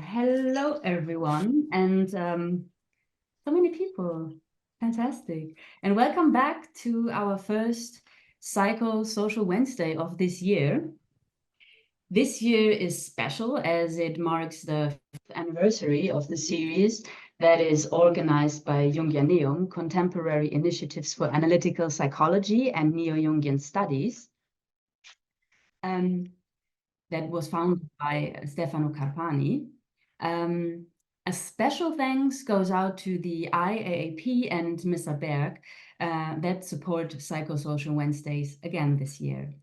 Hello, everyone, and so many people. Fantastic. And welcome back to our first Psychosocial Wednesday of this year. This year is special as it marks the 5th anniversary of the series that is organized by Jungian, Contemporary Initiatives for Analytical Psychology and Neo-Jungian Studies. That was founded by Stefano Carpani. A special thanks goes out to the IAAP and Mr. Berg that support Psychosocial Wednesdays again this year.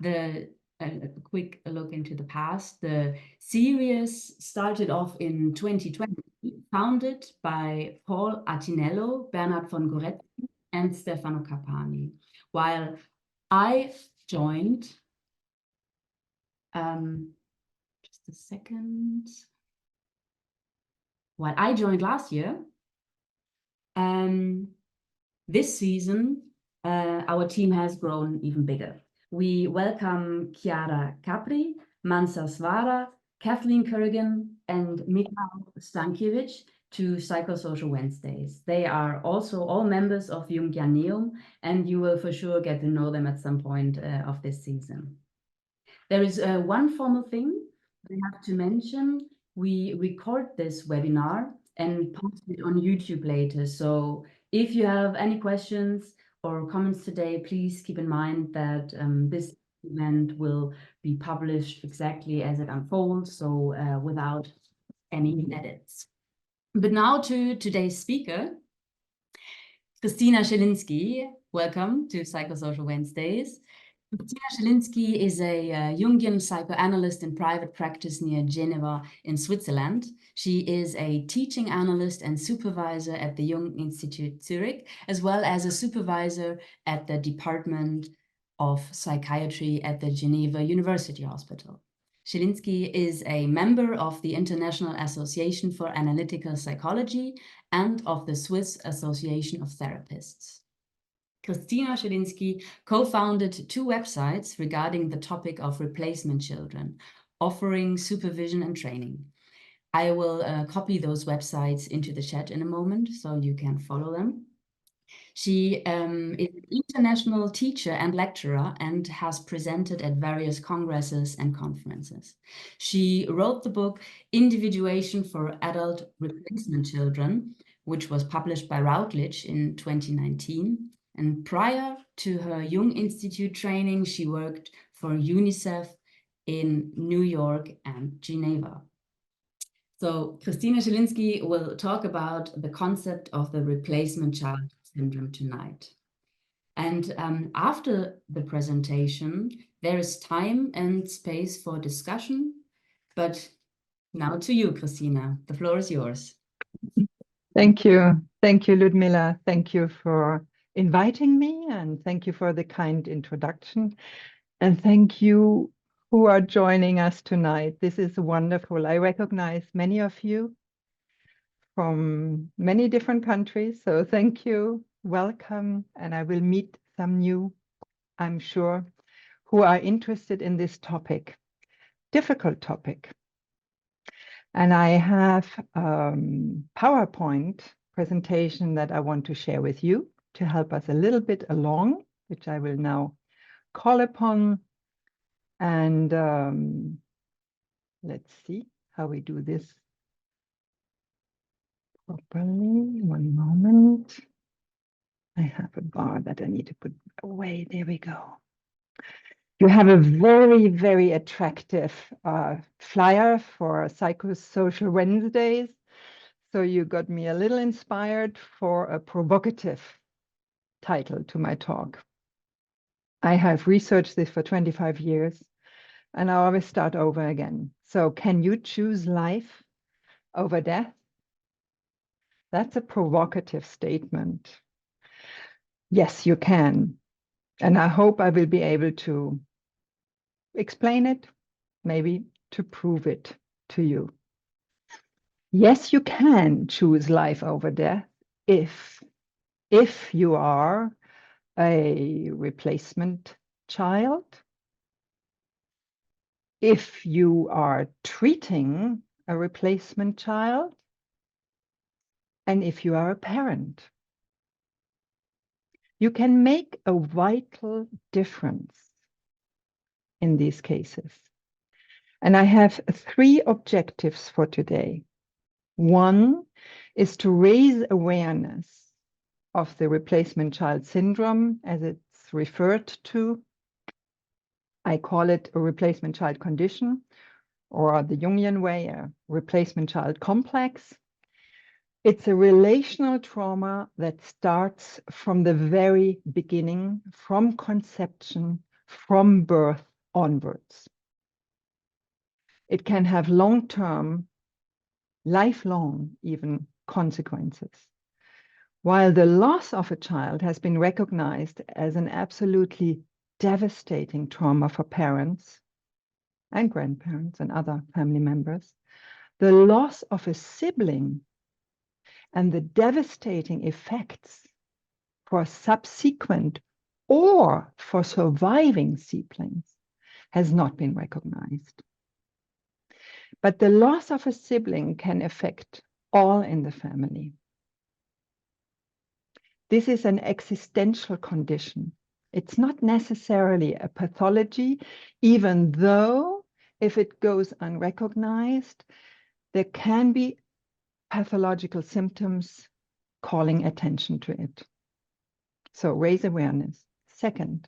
A quick look into the past. The series started off in 2020, founded by Paul Atinello, Bernard von Goretzky, and Stefano Carpani, while I joined just a second. While I joined last year, this season, our team has grown even bigger. We welcome Chiara Capri, Mansa Svara, Kathleen Kurgan, and Mikhail Stankiewicz to Psychosocial Wednesdays. They are also all members of Jungian, and you will for sure get to know them at some point of this season. There is one formal thing I have to mention. We record this webinar and post it on YouTube later. So if you have any questions or comments today, please keep in mind that this event will be published exactly as it unfolds, so without any edits. But now to today's speaker, Kristina Schellinski. Welcome to Psychosocial Wednesdays. Kristina Schellinski is a Jungian psychoanalyst in private practice near Geneva in Switzerland. She is a teaching analyst and supervisor at the Jung Institute Zurich, as well as a supervisor at the Department of Psychiatry at the Geneva University Hospital. Schellinski is a member of the International Association for Analytical Psychology and of the Swiss Association of Therapists. Kristina Schellinski co-founded 2 websites regarding the topic of replacement children, offering supervision and training. I will copy those websites into the chat in a moment so you can follow them. She is an international teacher and lecturer and has presented at various congresses and conferences. She wrote the book Individuation for Adult Replacement Children, which was published by Routledge in 2019. And prior to her Jung Institute training, she worked for UNICEF in New York and Geneva. So Kristina Schellinski will talk about the concept of the replacement child syndrome tonight. And after the presentation, there is time and space for discussion. But now to you, Kristina. The floor is yours. Thank you. Thank you, Ludmila. Thank you for inviting me, and thank you for the kind introduction. And thank you who are joining us tonight. This is wonderful. I recognize many of you from many different countries. So thank you. Welcome. And I will meet some new, I'm sure, who are interested in this topic, difficult topic. And I have a PowerPoint presentation that I want to share with you to help us a little bit along, which I will now call upon. And let's see how we do this properly. One moment. I have a bar that I need to put away. There we go. You have a very, very attractive flyer for Psychosocial Wednesdays. So you got me a little inspired for a provocative title to my talk. I have researched this for 25 years, and I always start over again. So can you choose life over death? That's a provocative statement. Yes, you can. And I hope I will be able to explain it, maybe to prove it to you. Yes, you can choose life over death if you are a replacement child, if you are treating a replacement child, and if you are a parent. You can make a vital difference in these cases. And I have 3 objectives for today. One is to raise awareness of the replacement child syndrome, as it's referred to. I call it a replacement child condition, or the Jungian way, a replacement child complex. It's a relational trauma that starts from the very beginning, from conception, from birth onwards. It can have long-term, lifelong even, consequences. While the loss of a child has been recognized as an absolutely devastating trauma for parents and grandparents and other family members, the loss of a sibling and the devastating effects for subsequent or for surviving siblings has not been recognized. But the loss of a sibling can affect all in the family. This is an existential condition. It's not necessarily a pathology, even though if it goes unrecognized, there can be pathological symptoms calling attention to it. So raise awareness. Second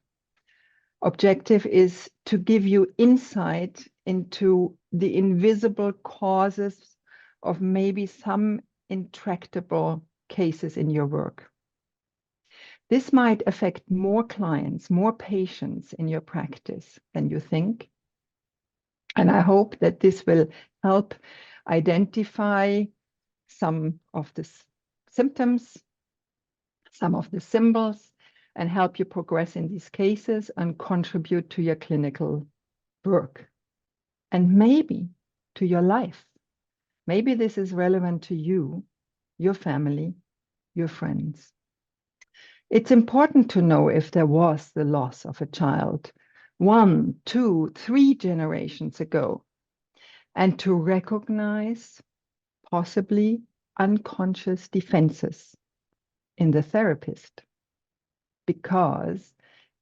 objective is to give you insight into the invisible causes of maybe some intractable cases in your work. This might affect more clients, more patients in your practice than you think. And I hope that this will help identify some of the symptoms, some of the symbols, and help you progress in these cases and contribute to your clinical work. And maybe to your life. Maybe this is relevant to you, your family, your friends. It's important to know if there was the loss of a child 1, 2, 3 generations ago, and to recognize possibly unconscious defenses in the therapist. Because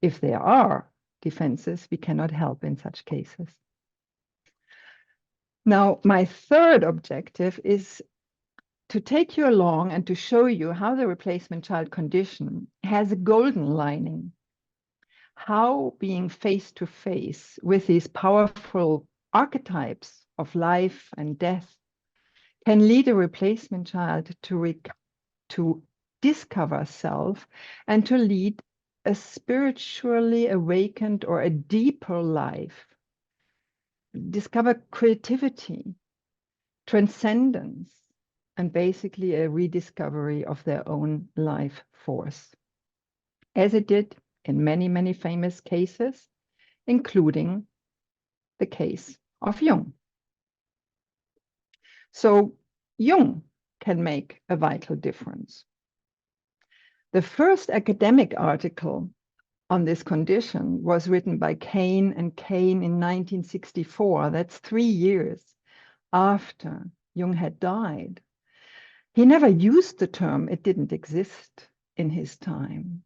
if there are defenses, we cannot help in such cases. Now, my third objective is to take you along and to show you how the replacement child condition has a golden lining. How being face to face with these powerful archetypes of life and death can lead a replacement child to discover self and to lead a spiritually awakened or a deeper life. Discover creativity, transcendence, and basically a rediscovery of their own life force, as it did in many, many famous cases, including the case of Jung. So Jung can make a vital difference. The first academic article on this condition was written by Kane and Kane in 1964. That's 3 years after Jung had died. He never used the term. It didn't exist in his time.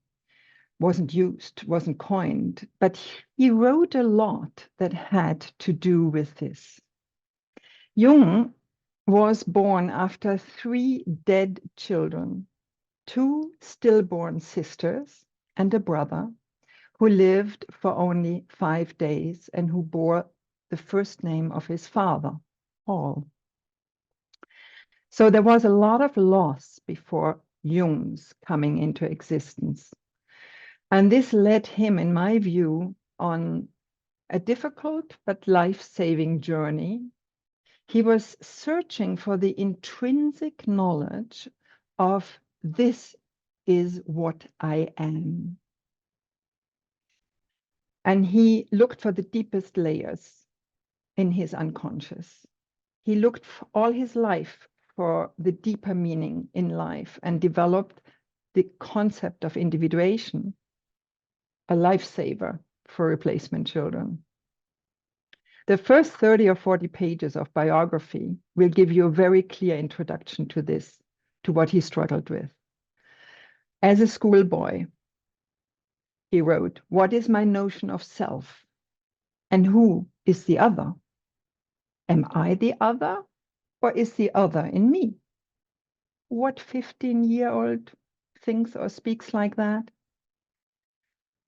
Wasn't used, wasn't coined, but he wrote a lot that had to do with this. Jung was born after 3 dead children, 2 stillborn sisters and a brother who lived for only 5 days and who bore the first name of his father, Paul. So there was a lot of loss before Jung's coming into existence. And this led him, in my view, on a difficult but life-saving journey. He was searching for the intrinsic knowledge of this is what I am. And he looked for the deepest layers in his unconscious. He looked for all his life for the deeper meaning in life and developed the concept of individuation, a lifesaver for replacement children. The first 30 or 40 pages of biography will give you a very clear introduction to this, to what he struggled with. As a schoolboy, he wrote, "What is my notion of self? And who is the other? Am I the other, or is the other in me?" What 15-year-old thinks or speaks like that?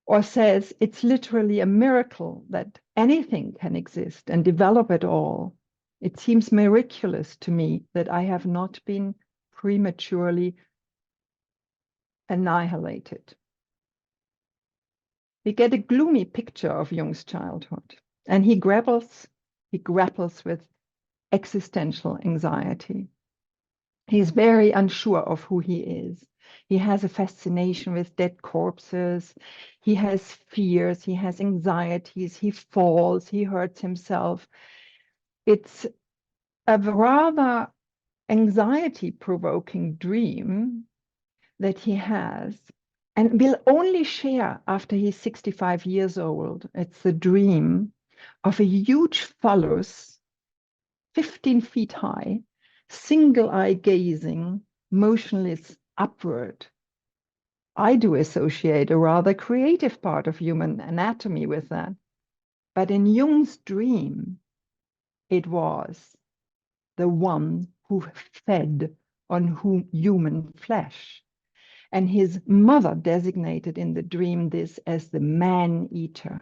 Or says it's literally a miracle that anything can exist and develop at all. It seems miraculous to me that I have not been prematurely annihilated. We get a gloomy picture of Jung's childhood, and he grapples with existential anxiety. He's very unsure of who he is. He has a fascination with dead corpses. He has fears. He has anxieties. He falls. He hurts himself. It's a rather anxiety-provoking dream that he has and will only share after he's 65 years old. It's the dream of a huge phallus, 15 feet high, single-eye gazing, motionless upward. I do associate a rather creative part of human anatomy with that. But in Jung's dream, it was the one who fed on human flesh. And his mother designated in the dream this as the man-eater.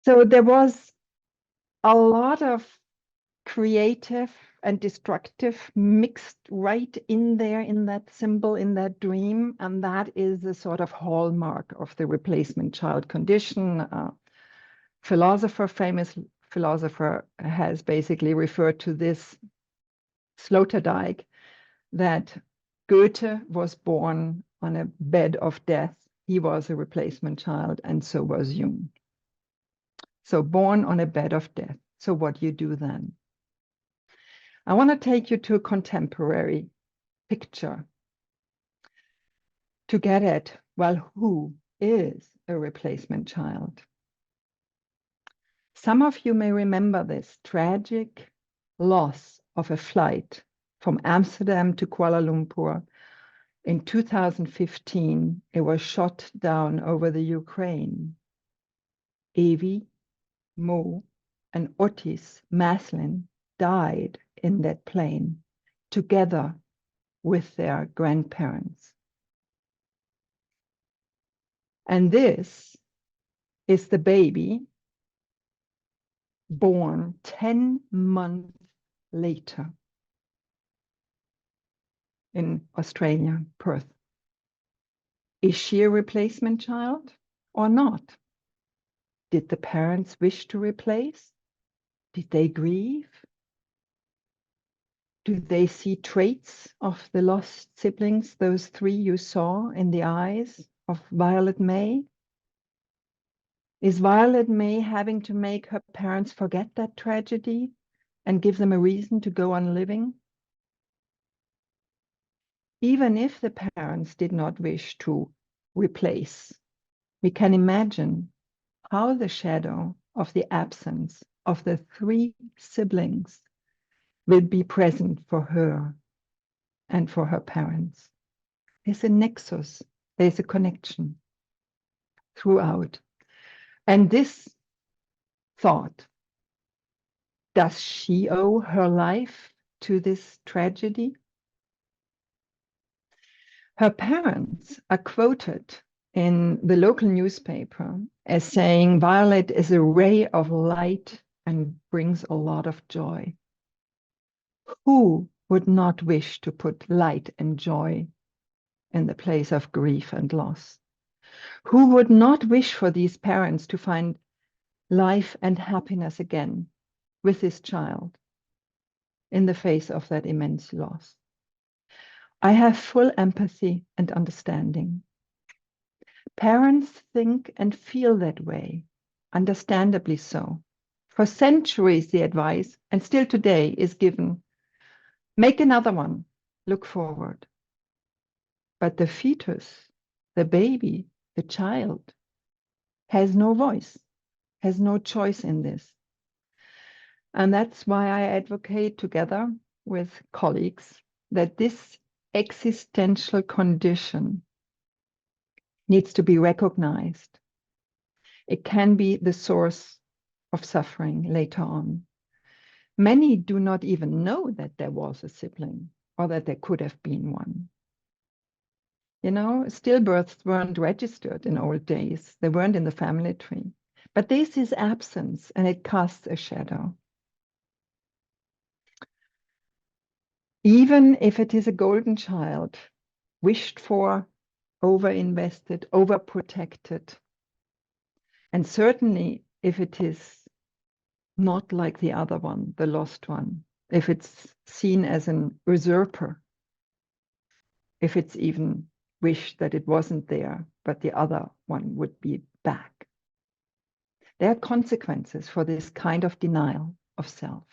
So there was a lot of creative and destructive mixed right in there in that symbol, in that dream. And that is the sort of hallmark of the replacement child condition. Famous philosopher has basically referred to this, Sloterdijk, that Goethe was born on a bed of death. He was a replacement child, and so was Jung. So born on a bed of death. So what do you do then? I want to take you to a contemporary picture to get at, well, who is a replacement child? Some of you may remember this tragic loss of a flight from Amsterdam to Kuala Lumpur. In 2015, it was shot down over the Ukraine. Evie, Mo, and Otis Maslin died in that plane together with their grandparents. And this is the baby born 10 months later in Australia, Perth. Is she a replacement child or not? Did the parents wish to replace? Did they grieve? Do they see traits of the lost siblings, those three you saw in the eyes of Violet May? Is Violet May having to make her parents forget that tragedy and give them a reason to go on living? Even if the parents did not wish to replace, we can imagine how the shadow of the absence of the three siblings will be present for her and for her parents. There's a nexus, there's a connection throughout. And this thought, does she owe her life to this tragedy? Her parents are quoted in the local newspaper as saying, "Violet is a ray of light and brings a lot of joy." Who would not wish to put light and joy in the place of grief and loss? Who would not wish for these parents to find life and happiness again with this child in the face of that immense loss? I have full empathy and understanding. Parents think and feel that way, understandably so. For centuries, the advice, and still today, is given, make another one, look forward. But the fetus, the baby, the child, has no voice, has no choice in this. And that's why I advocate together with colleagues that this existential condition needs to be recognized. It can be the source of suffering later on. Many do not even know that there was a sibling or that there could have been one. You know, stillbirths weren't registered in old days. They weren't in the family tree. But this is absence, and it casts a shadow. Even if it is a golden child, wished for, over-invested, overprotected, and certainly if it is not like the other one, the lost one, if it's seen as an usurper, if it's even wished that it wasn't there, but the other one would be back. There are consequences for this kind of denial of self.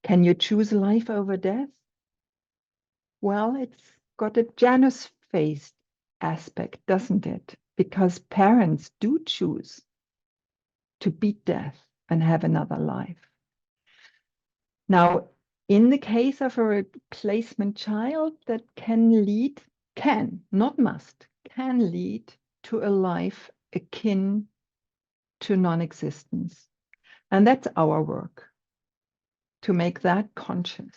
Can you choose life over death? Well, it's got a Janus-faced aspect, doesn't it? Because parents do choose to beat death and have another life. Now, in the case of a replacement child, that can lead, not must, can lead to a life akin to non-existence. And that's our work, to make that conscious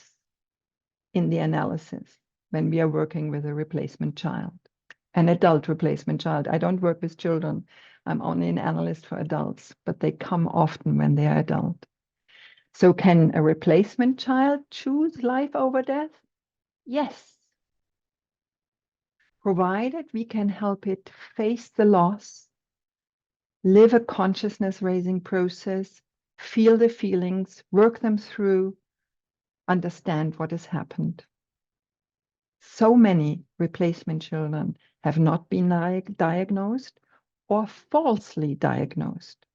in the analysis when we are working with a replacement child, an adult replacement child. I don't work with children. I'm only an analyst for adults, but they come often when they are adult. So can a replacement child choose life over death? Yes. Provided we can help it face the loss, live a consciousness-raising process, feel the feelings, work them through, understand what has happened. So many replacement children have not been diagnosed or falsely diagnosed.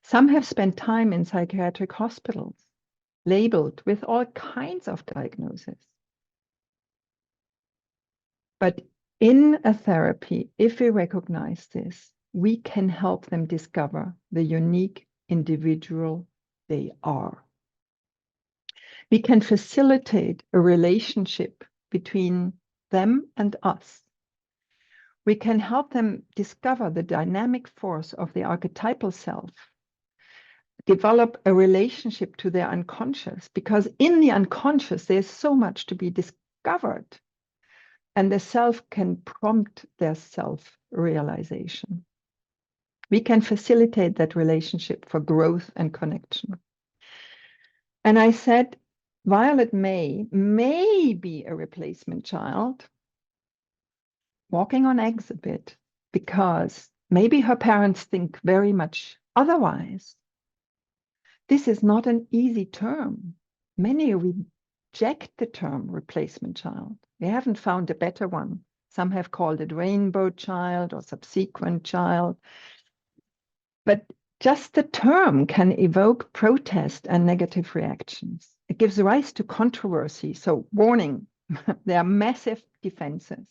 Some have spent time in psychiatric hospitals, labeled with all kinds of diagnoses. But in a therapy, if we recognize this, we can help them discover the unique individual they are. We can facilitate a relationship between them and us. We can help them discover the dynamic force of the archetypal self, develop a relationship to their unconscious, because in the unconscious, there's so much to be discovered, and the self can prompt their self-realization. We can facilitate that relationship for growth and connection. And I said, Violet may be a replacement child, walking on eggs a bit, because maybe her parents think very much otherwise. This is not an easy term. Many reject the term replacement child. They haven't found a better one. Some have called it rainbow child or subsequent child. But just the term can evoke protest and negative reactions. It gives rise to controversy. So warning, there are massive defenses.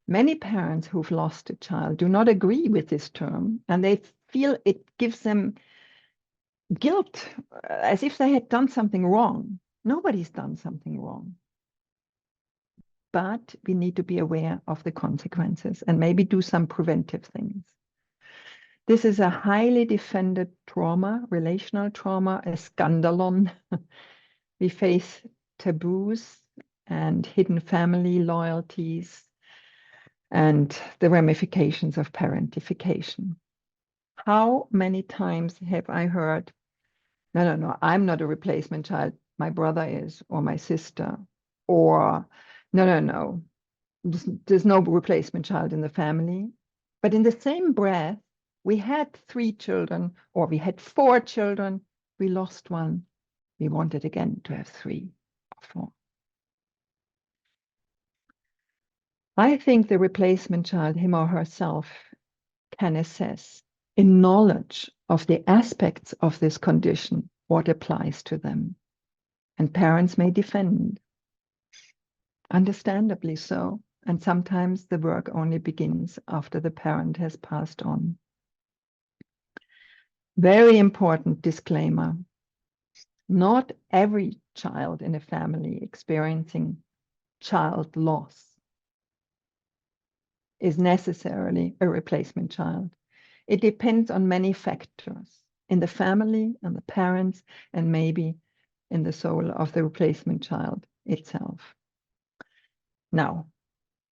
Many parents who've lost a child do not agree with this term, and they feel it gives them guilt, as if they had done something wrong. Nobody's done something wrong. But we need to be aware of the consequences and maybe do some preventive things. This is a highly defended trauma, relational trauma, a scandalon. We face taboos and hidden family loyalties and the ramifications of parentification. How many times have I heard, no, I'm not a replacement child, my brother is, or my sister, or no, there's no replacement child in the family. But in the same breath, we had 3 children, or we had 4 children, we lost one. We wanted again to have 3 or 4. I think the replacement child, him or herself, can assess in knowledge of the aspects of this condition, what applies to them. And parents may defend, understandably so. And sometimes the work only begins after the parent has passed on. Very important disclaimer. Not every child in a family experiencing child loss is necessarily a replacement child. It depends on many factors in the family and the parents, and maybe in the soul of the replacement child itself. Now,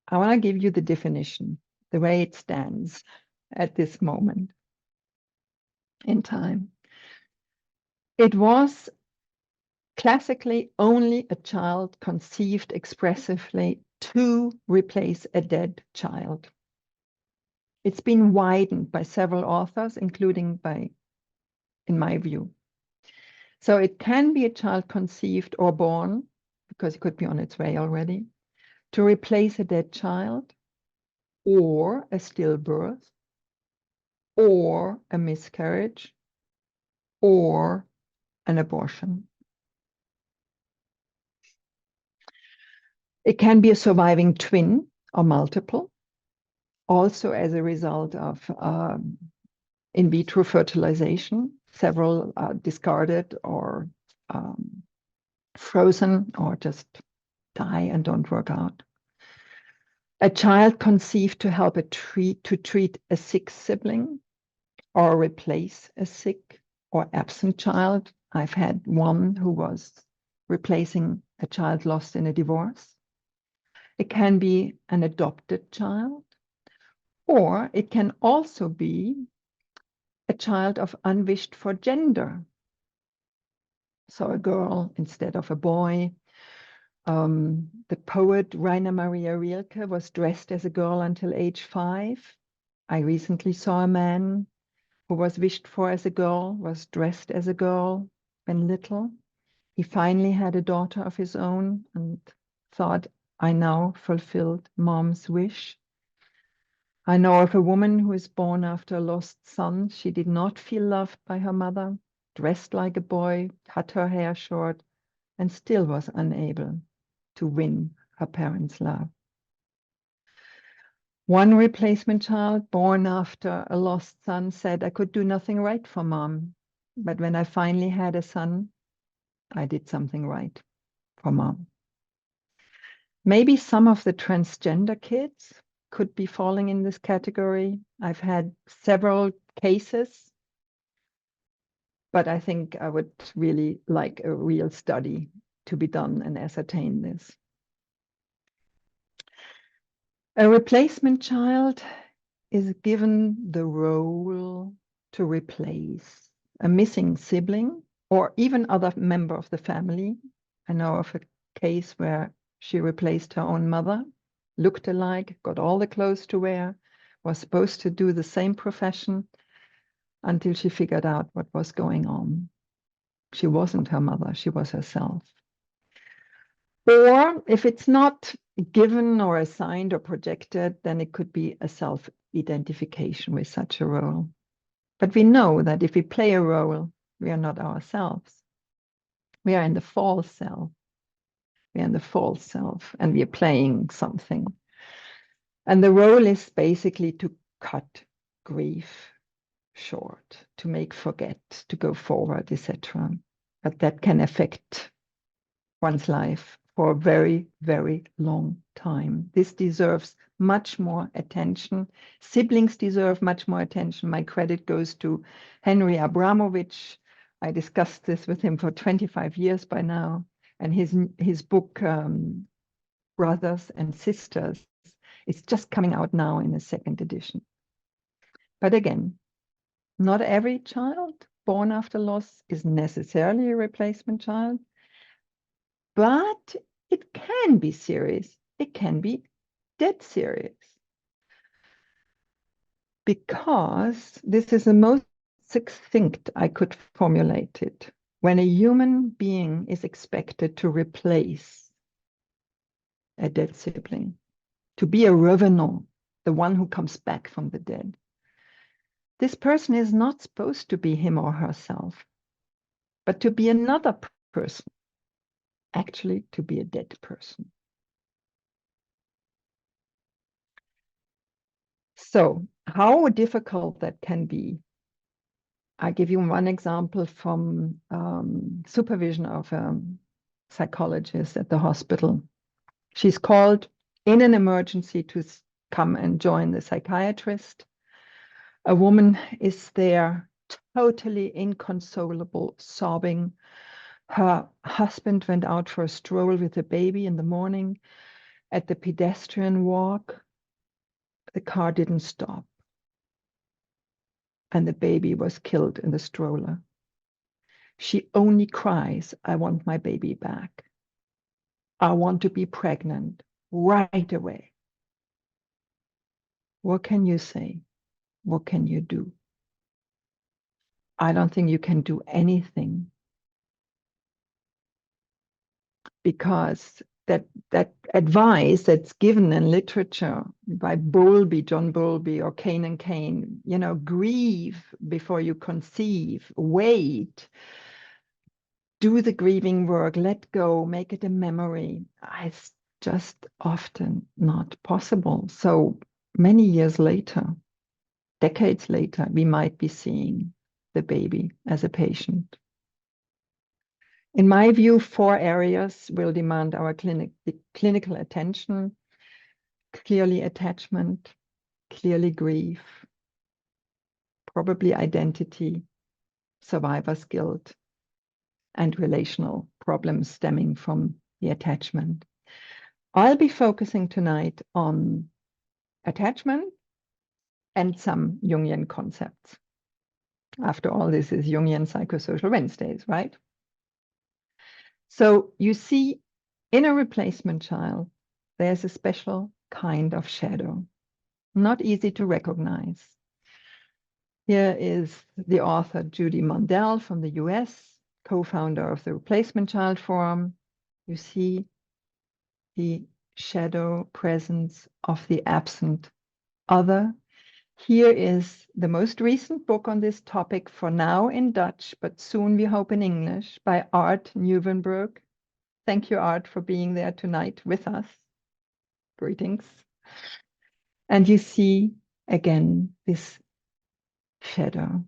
I want to give you the definition, the way it stands at this moment in time. It was classically only a child conceived expressively to replace a dead child. It's been widened by several authors, including by, in my view. So it can be a child conceived or born, because it could be on its way already, to replace a dead child, or a stillbirth, or a miscarriage, or an abortion. It can be a surviving twin or multiple, also as a result of in vitro fertilization. Several are discarded or frozen or just die and don't work out. A child conceived to help to treat a sick sibling or replace a sick or absent child. I've had one who was replacing a child lost in a divorce. It can be an adopted child, or it can also be a child of unwished for gender. So a girl instead of a boy. The poet Rainer Maria Rilke was dressed as a girl until age 5. I recently saw a man who was wished for as a girl, was dressed as a girl when little. He finally had a daughter of his own and thought, I now fulfilled mom's wish. I know of a woman who is born after a lost son. She did not feel loved by her mother, dressed like a boy, cut her hair short, and still was unable to win her parents' love. One replacement child born after a lost son said, I could do nothing right for mom, but when I finally had a son, I did something right for mom. Maybe some of the transgender kids could be falling in this category. I've had several cases, but I think I would really like a real study to be done and ascertain this. A replacement child is given the role to replace a missing sibling or even other member of the family. I know of a case where she replaced her own mother, looked alike, got all the clothes to wear, was supposed to do the same profession until she figured out what was going on. She wasn't her mother, she was herself. Or if it's not given or assigned or projected, then it could be a self-identification with such a role. But we know that if we play a role, we are not ourselves. We are in the false self. We are in the false self, and we are playing something. And the role is basically to cut grief short, to make forget, to go forward, etc. But that can affect one's life for a very, very long time. This deserves much more attention. Siblings deserve much more attention. My credit goes to Henry Abramovich. I discussed this with him for 25 years by now. And his book, Brothers and Sisters, is just coming out now in a second edition. But again, not every child born after loss is necessarily a replacement child. But it can be serious. It can be dead serious. Because this is the most succinct I could formulate it. When a human being is expected to replace a dead sibling, to be a revenant, the one who comes back from the dead, this person is not supposed to be him or herself, but to be another person. Actually, to be a dead person. So how difficult that can be I give you one example from supervision of a psychologist at the hospital. She's called in an emergency to come and join the psychiatrist. A woman is there, totally inconsolable, sobbing. Her husband went out for a stroll with the baby in the morning. At the pedestrian walk, the car didn't stop, and the baby was killed in the stroller. She only cries, "I want my baby back. I want to be pregnant right away." What can you say? What can you do? I don't think you can do anything, because that advice that's given in literature by John Bowlby, or Cain and Cain, grieve before you conceive, wait, do the grieving work, let go, make it a memory. It's just often not possible. So many years later, decades later, we might be seeing the baby as a patient. In my view, 4 areas will demand our clinical attention: clearly attachment, clearly grief, probably identity, survivor's guilt, and relational problems stemming from the attachment. I'll be focusing tonight on attachment and some Jungian concepts. After all, this is Jungian Psychosocial Wednesdays, right? So you see, in a replacement child, there's a special kind of shadow, not easy to recognize. Here is the author Judy Mondell from the US, co-founder of the Replacement Child Forum. You see the shadow presence of the absent other. Here is the most recent book on this topic, for now in Dutch, but soon we hope in English, by Art Nieuwenburg. Thank you, Art, for being there tonight with us. Greetings. And you see again this shadow.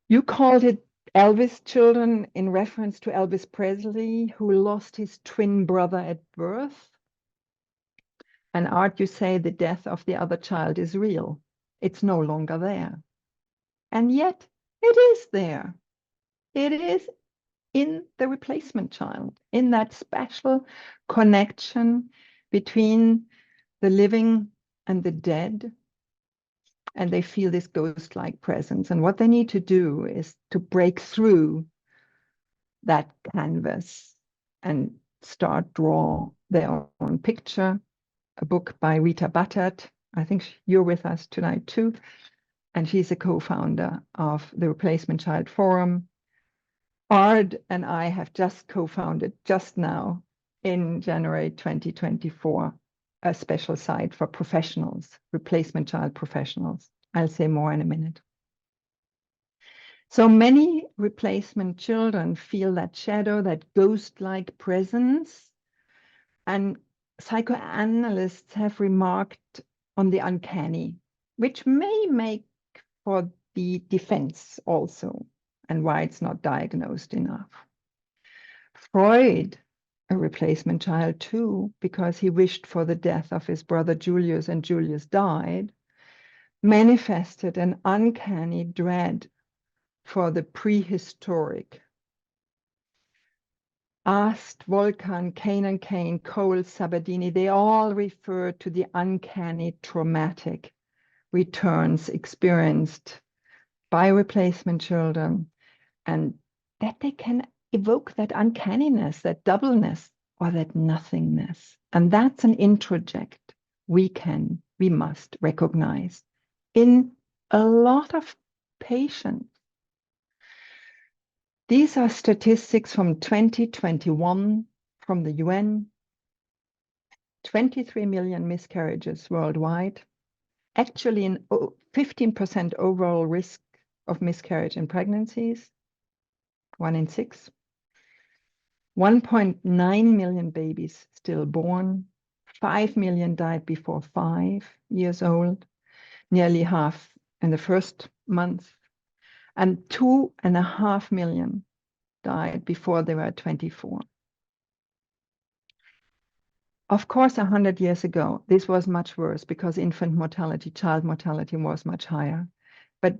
You called it Elvis children in reference to Elvis Presley, who lost his twin brother at birth. And Art, you say the death of the other child is real. It's no longer there. And yet it is there. It is in the replacement child, in that special connection between the living and the dead. And they feel this ghost-like presence. And what they need to do is to break through that canvas and start draw their own picture. A book by Rita Battert. I think you're with us tonight too. And she's a co-founder of the Replacement Child Forum. Ard and I have just co-founded just now in January 2024, a special site for professionals, replacement child professionals. I'll say more in a minute. So many replacement children feel that shadow, that ghost-like presence. And psychoanalysts have remarked on the uncanny, which may make for the defense also, and why it's not diagnosed enough. Freud, a replacement child too, because he wished for the death of his brother Julius and Julius died, manifested an uncanny dread for the prehistoric. Ast, Volkan, Cain and Cain, Cole, Sabadini, they all refer to the uncanny traumatic returns experienced by replacement children, and that they can evoke that uncanniness, that doubleness, or that nothingness. And that's an introject we must recognize in a lot of patients. These are statistics from 2021 from the UN. 23 million miscarriages worldwide. Actually, an 15% overall risk of miscarriage in pregnancies, 1 in 6. 1.9 million babies stillborn. 5 million died before 5 years old. Nearly half in the first months, and 2.5 million died before they were 24. Of course, 100 years ago, this was much worse because infant mortality, child mortality was much higher. But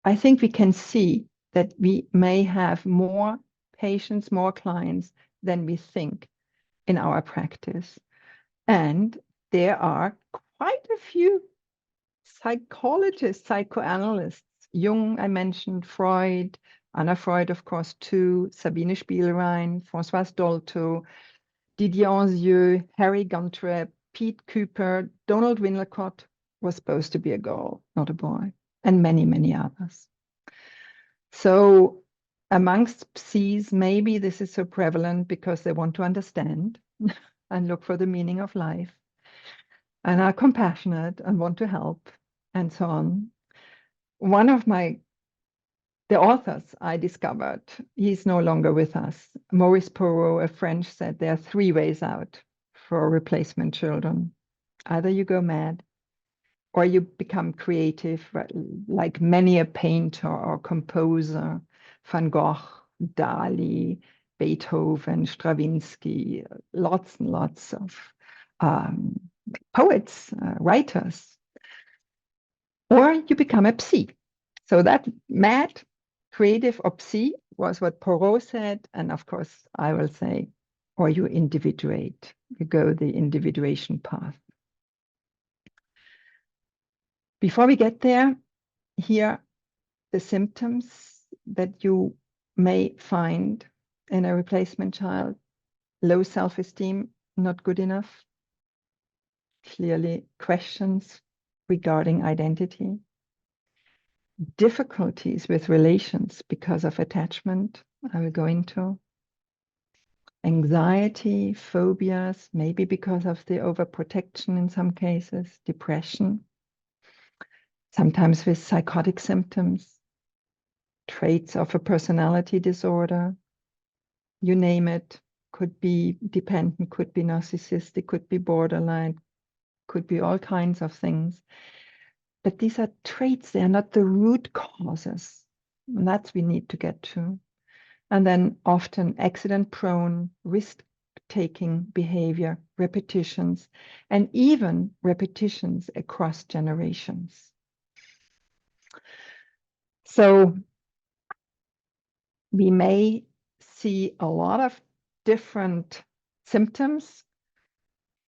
I think we can see that we may have more patients, more clients than we think in our practice. And there are quite a few psychologists, psychoanalysts. Jung, I mentioned, Freud, Anna Freud, of course, too, Sabine Spielrein, Françoise Dolto, Didier Anzieux, Harry Guntrap, Pete Cooper, Donald Winnicott was supposed to be a girl, not a boy, and many, many others. So amongst Psis, maybe this is so prevalent because they want to understand and look for the meaning of life and are compassionate and want to help and so on. One of the authors I discovered, he's no longer with us. Maurice Perrault, a French, said there are 3 ways out for replacement children. Either you go mad or you become creative, like many a painter or composer, Van Gogh, Dali, Beethoven, Stravinsky, lots and lots of poets, writers. Or you become a Psi. So that mad, creative or Psi was what Perrault said. And of course, I will say, or you individuate, you go the individuation path. Before we get there, here the symptoms that you may find in a replacement child: low self-esteem, not good enough, clearly questions regarding identity, difficulties with relations because of attachment, I will go into, anxiety, phobias, maybe because of the overprotection in some cases, depression, sometimes with psychotic symptoms, traits of a personality disorder, you name it, could be dependent, could be narcissistic, could be borderline, could be all kinds of things. But these are traits, they are not the root causes. And that's we need to get to. And then often accident-prone, risk-taking behavior, repetitions, and even repetitions across generations. So we may see a lot of different symptoms.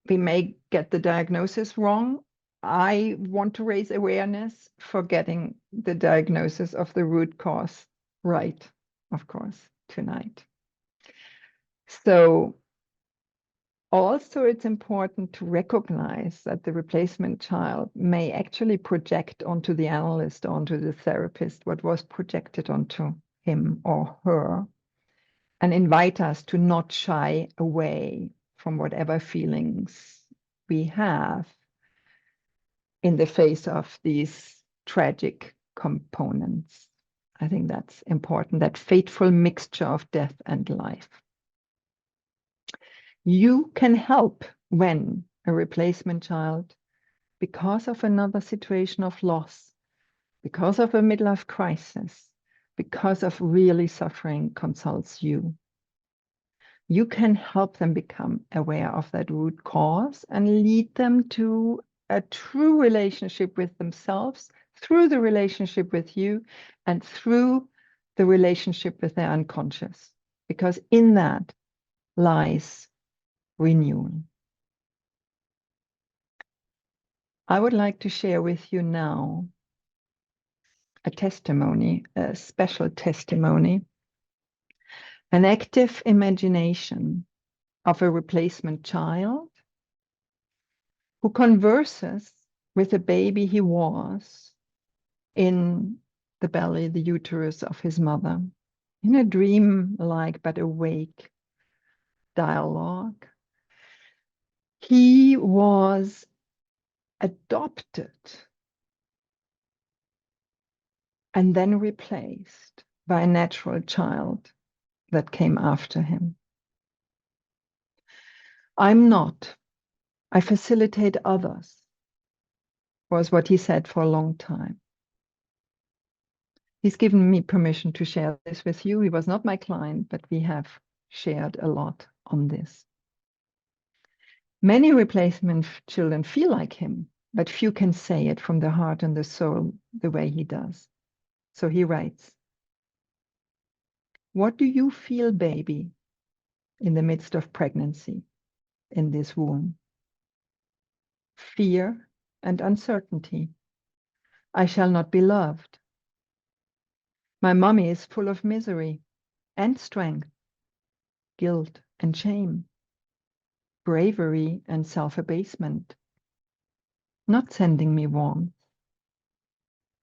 We may get the diagnosis wrong. I want to raise awareness for getting the diagnosis of the root cause right, of course, tonight. So also it's important to recognize that the replacement child may actually project onto the analyst, onto the therapist, what was projected onto him or her, and invite us to not shy away from whatever feelings we have in the face of these tragic components. I think that's important, that fateful mixture of death and life. You can help when a replacement child, because of another situation of loss, because of a midlife crisis, because of really suffering, consults you. You can help them become aware of that root cause and lead them to a true relationship with themselves through the relationship with you and through the relationship with their unconscious, because in that lies renewal. I would like to share with you now a testimony, a special testimony, an active imagination of a replacement child who converses with the baby he was in the belly, the uterus of his mother, in a dream-like but awake dialogue. He was adopted and then replaced by a natural child that came after him. I'm not. I facilitate others, was what he said for a long time. He's given me permission to share this with you. He was not my client, but we have shared a lot on this. Many replacement children feel like him, but few can say it from the heart and the soul the way he does. So he writes, "What do you feel, baby, in the midst of pregnancy, in this womb? Fear and uncertainty. I shall not be loved. My mommy is full of misery and strength, guilt and shame, bravery and self-abasement, not sending me warmth.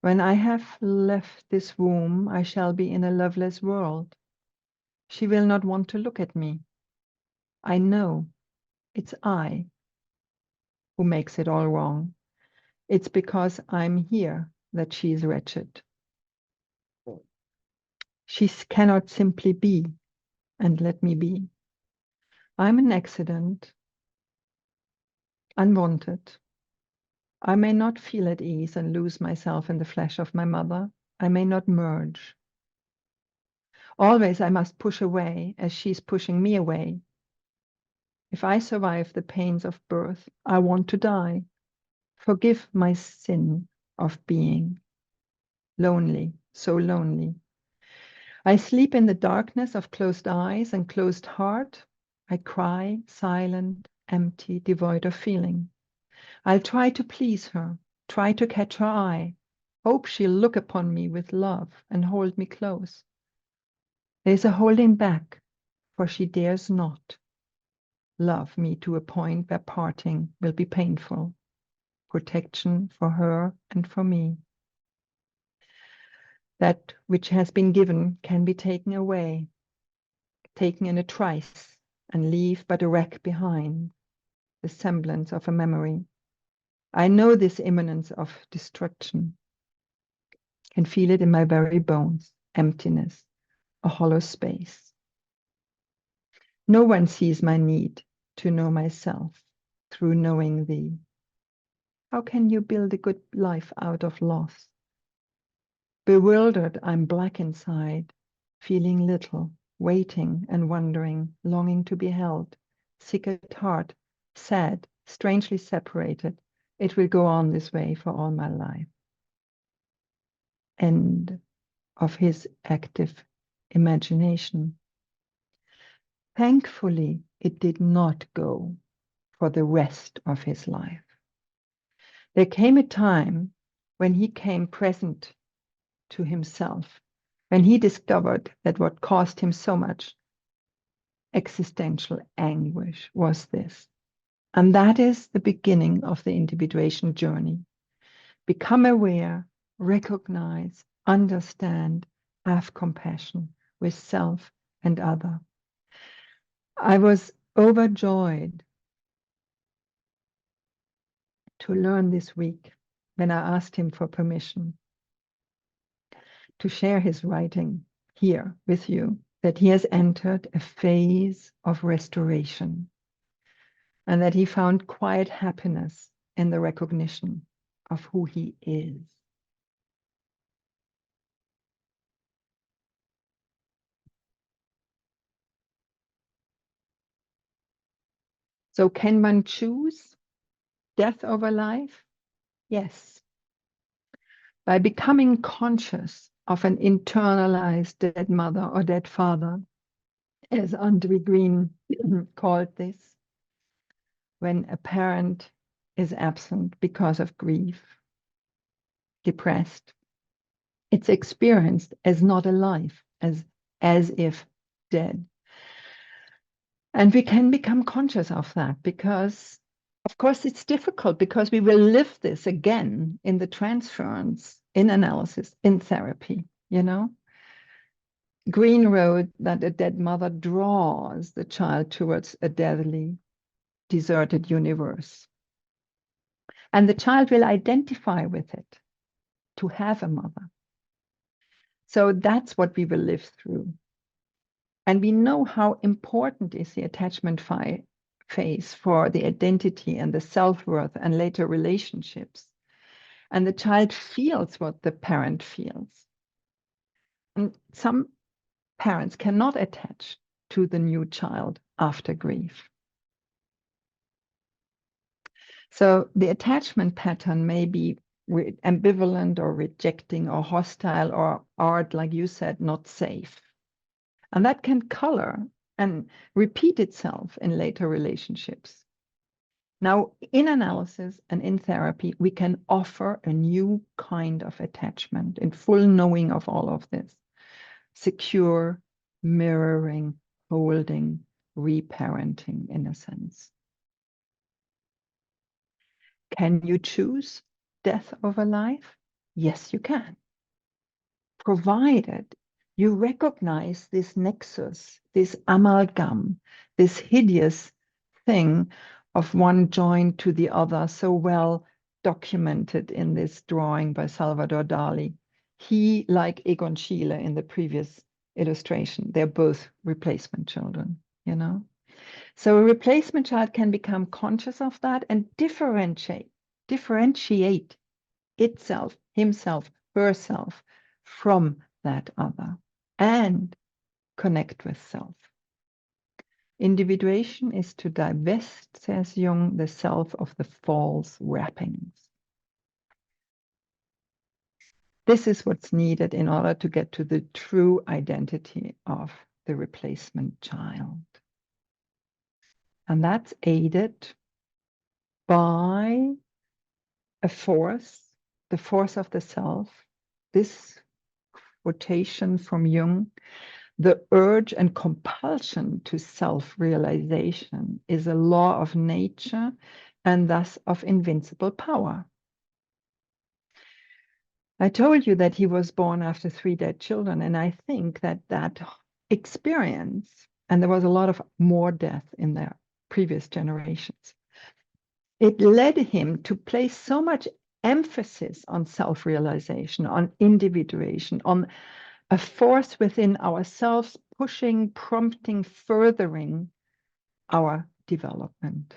When I have left this womb, I shall be in a loveless world. She will not want to look at me. I know it's I who makes it all wrong. It's because I'm here that she's wretched. She cannot simply be and let me be. I'm an accident, unwanted. I may not feel at ease and lose myself in the flesh of my mother. I may not merge. Always I must push away as she's pushing me away. If I survive the pains of birth, I want to die. Forgive my sin of being lonely, so lonely. I sleep in the darkness of closed eyes and closed heart. I cry, silent, empty, devoid of feeling. I'll try to please her, try to catch her eye, hope she'll look upon me with love and hold me close. There's a holding back, for she dares not love me to a point where parting will be painful. Protection for her and for me. That which has been given can be taken away, taken in a trice, and leave but a wreck behind, the semblance of a memory. I know this imminence of destruction, can feel it in my very bones, emptiness, a hollow space. No one sees my need to know myself through knowing thee. How can you build a good life out of loss? Bewildered, I'm black inside, feeling little, waiting and wondering, longing to be held, sick at heart, sad, strangely separated. It will go on this way for all my life. End of his active imagination. Thankfully, it did not go for the rest of his life. There came a time when he came present to himself, when he discovered that what caused him so much existential anguish was this. And that is the beginning of the individuation journey. Become aware, recognize, understand, have compassion with self and other. I was overjoyed to learn this week when I asked him for permission to share his writing here with you, that he has entered a phase of restoration and that he found quiet happiness in the recognition of who he is. So can one choose death over life? Yes. By becoming conscious of an internalized dead mother or dead father, as Andre Green called this, when a parent is absent because of grief, depressed, it's experienced as not alive, as if dead. And we can become conscious of that because, of course, it's difficult because we will live this again in the transference, in analysis, in therapy, you know? Green wrote that a dead mother draws the child towards a deadly, deserted universe. And the child will identify with it to have a mother. So that's what we will live through. And we know how important is the attachment phase for the identity and the self-worth and later relationships. And the child feels what the parent feels. And some parents cannot attach to the new child after grief. So the attachment pattern may be ambivalent or rejecting or hostile or art, like you said, not safe. And that can color and repeat itself in later relationships. Now, in analysis and in therapy, we can offer a new kind of attachment in full knowing of all of this. Secure, mirroring, holding, reparenting in a sense. Can you choose death over life? Yes, you can. Provided you recognize this nexus, this amalgam, this hideous thing of one joined to the other, so well documented in this drawing by Salvador Dali. He, like Egon Schiele in the previous illustration, they're both replacement children, you know? So a replacement child can become conscious of that and differentiate itself, himself, herself from that other and connect with self. Individuation is to divest, says Jung, the self of the false wrappings. This is what's needed in order to get to the true identity of the replacement child. And that's aided by a force, the force of the self. This quotation from Jung, the urge and compulsion to self-realization is a law of nature and thus of invincible power. I told you that he was born after 3 dead children, and I think that that experience, and there was a lot of more death in their previous generations, it led him to place so much emphasis on self-realization, on individuation, on a force within ourselves pushing, prompting, furthering our development.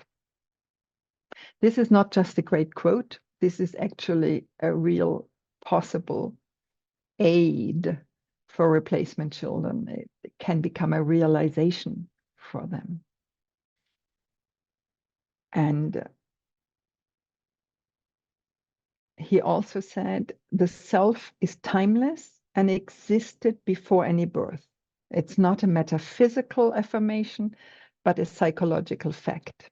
This is not just a great quote. This is actually a real possible aid for replacement children. It can become a realization for them. And he also said, the self is timeless and existed before any birth. It's not a metaphysical affirmation, but a psychological fact.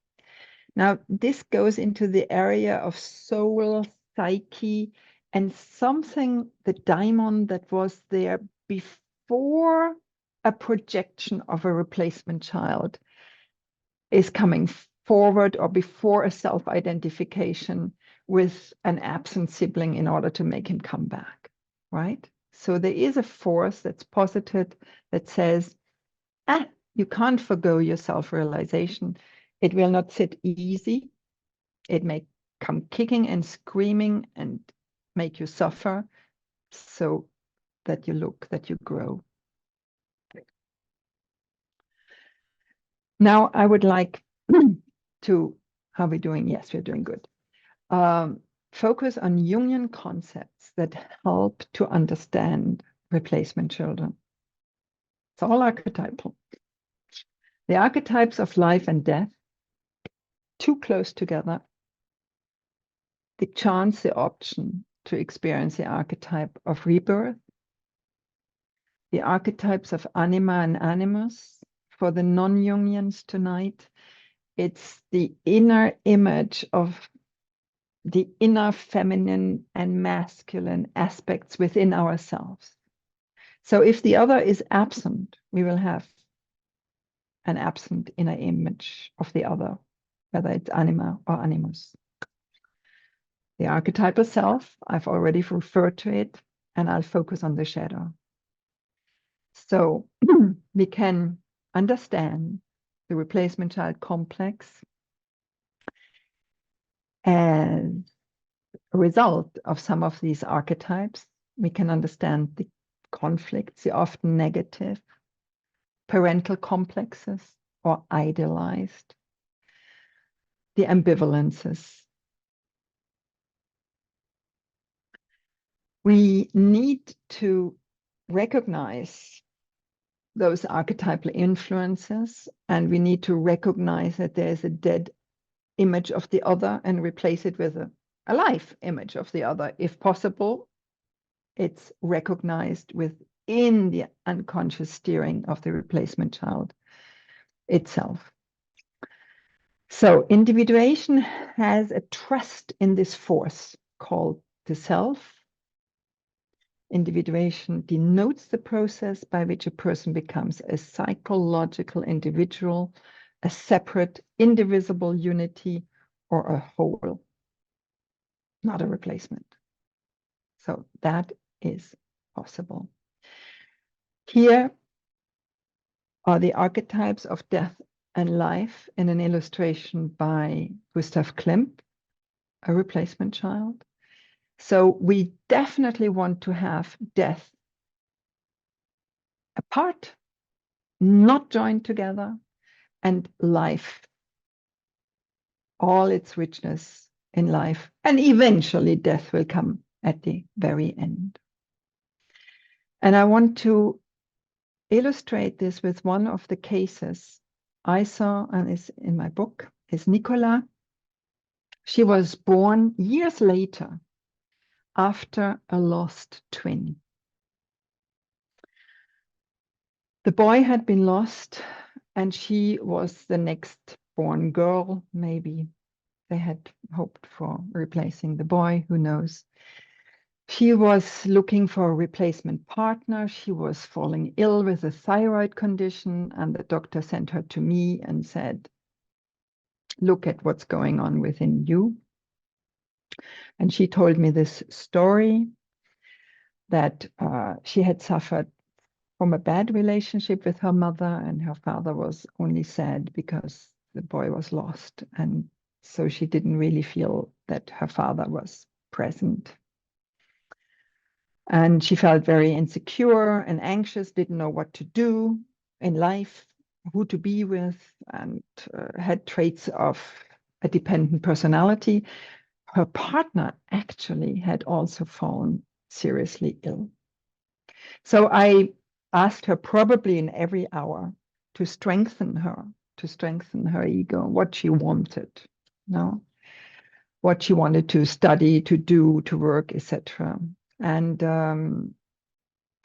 Now, this goes into the area of soul, psyche, and something, the daimon that was there before a projection of a replacement child is coming forward, or before a self-identification with an absent sibling in order to make him come back, right? So there is a force that's posited that says, you can't forgo your self-realization. It will not sit easy. It may come kicking and screaming and make you suffer, so that you look, that you grow. Now I would like to, how are we doing? Yes, we're doing good. Focus on Jungian concepts that help to understand replacement children. It's all archetypal. The archetypes of life and death, too close together. The chance, the option to experience the archetype of rebirth. The archetypes of anima and animus. For the non-Jungians tonight, it's the inner image of the inner feminine and masculine aspects within ourselves. So if the other is absent, we will have an absent inner image of the other, whether it's anima or animus. The archetypal self, I've already referred to it, and I'll focus on the shadow. So we can understand the replacement child complex as a result of some of these archetypes. We can understand the conflicts, the often negative, parental complexes or idealized, the ambivalences. We need to recognize those archetypal influences, and we need to recognize that there's a dead image of the other and replace it with a alive image of the other. If possible, it's recognized within the unconscious steering of the replacement child itself. So individuation has a trust in this force called the self. Individuation denotes the process by which a person becomes a psychological individual, a separate, indivisible unity, or a whole, not a replacement. So that is possible. Here are the archetypes of death and life in an illustration by Gustav Klimt, a replacement child. So we definitely want to have death apart, not joined together, and life, all its richness in life. And eventually death will come at the very end. And I want to illustrate this with one of the cases I saw, and is in my book, is Nicola. She was born years later after a lost twin. The boy had been lost, and she was the next born girl. Maybe they had hoped for replacing the boy, who knows. She was looking for a replacement partner. She was falling ill with a thyroid condition, and the doctor sent her to me and said, look at what's going on within you. And she told me this story that she had suffered from a bad relationship with her mother, and her father was only sad because the boy was lost. And so she didn't really feel that her father was present. And she felt very insecure and anxious, didn't know what to do in life, who to be with, and had traits of a dependent personality. Her partner actually had also fallen seriously ill. So I asked her, probably in every hour, to strengthen her ego, what she wanted, what she wanted to study, to do, to work, etc. And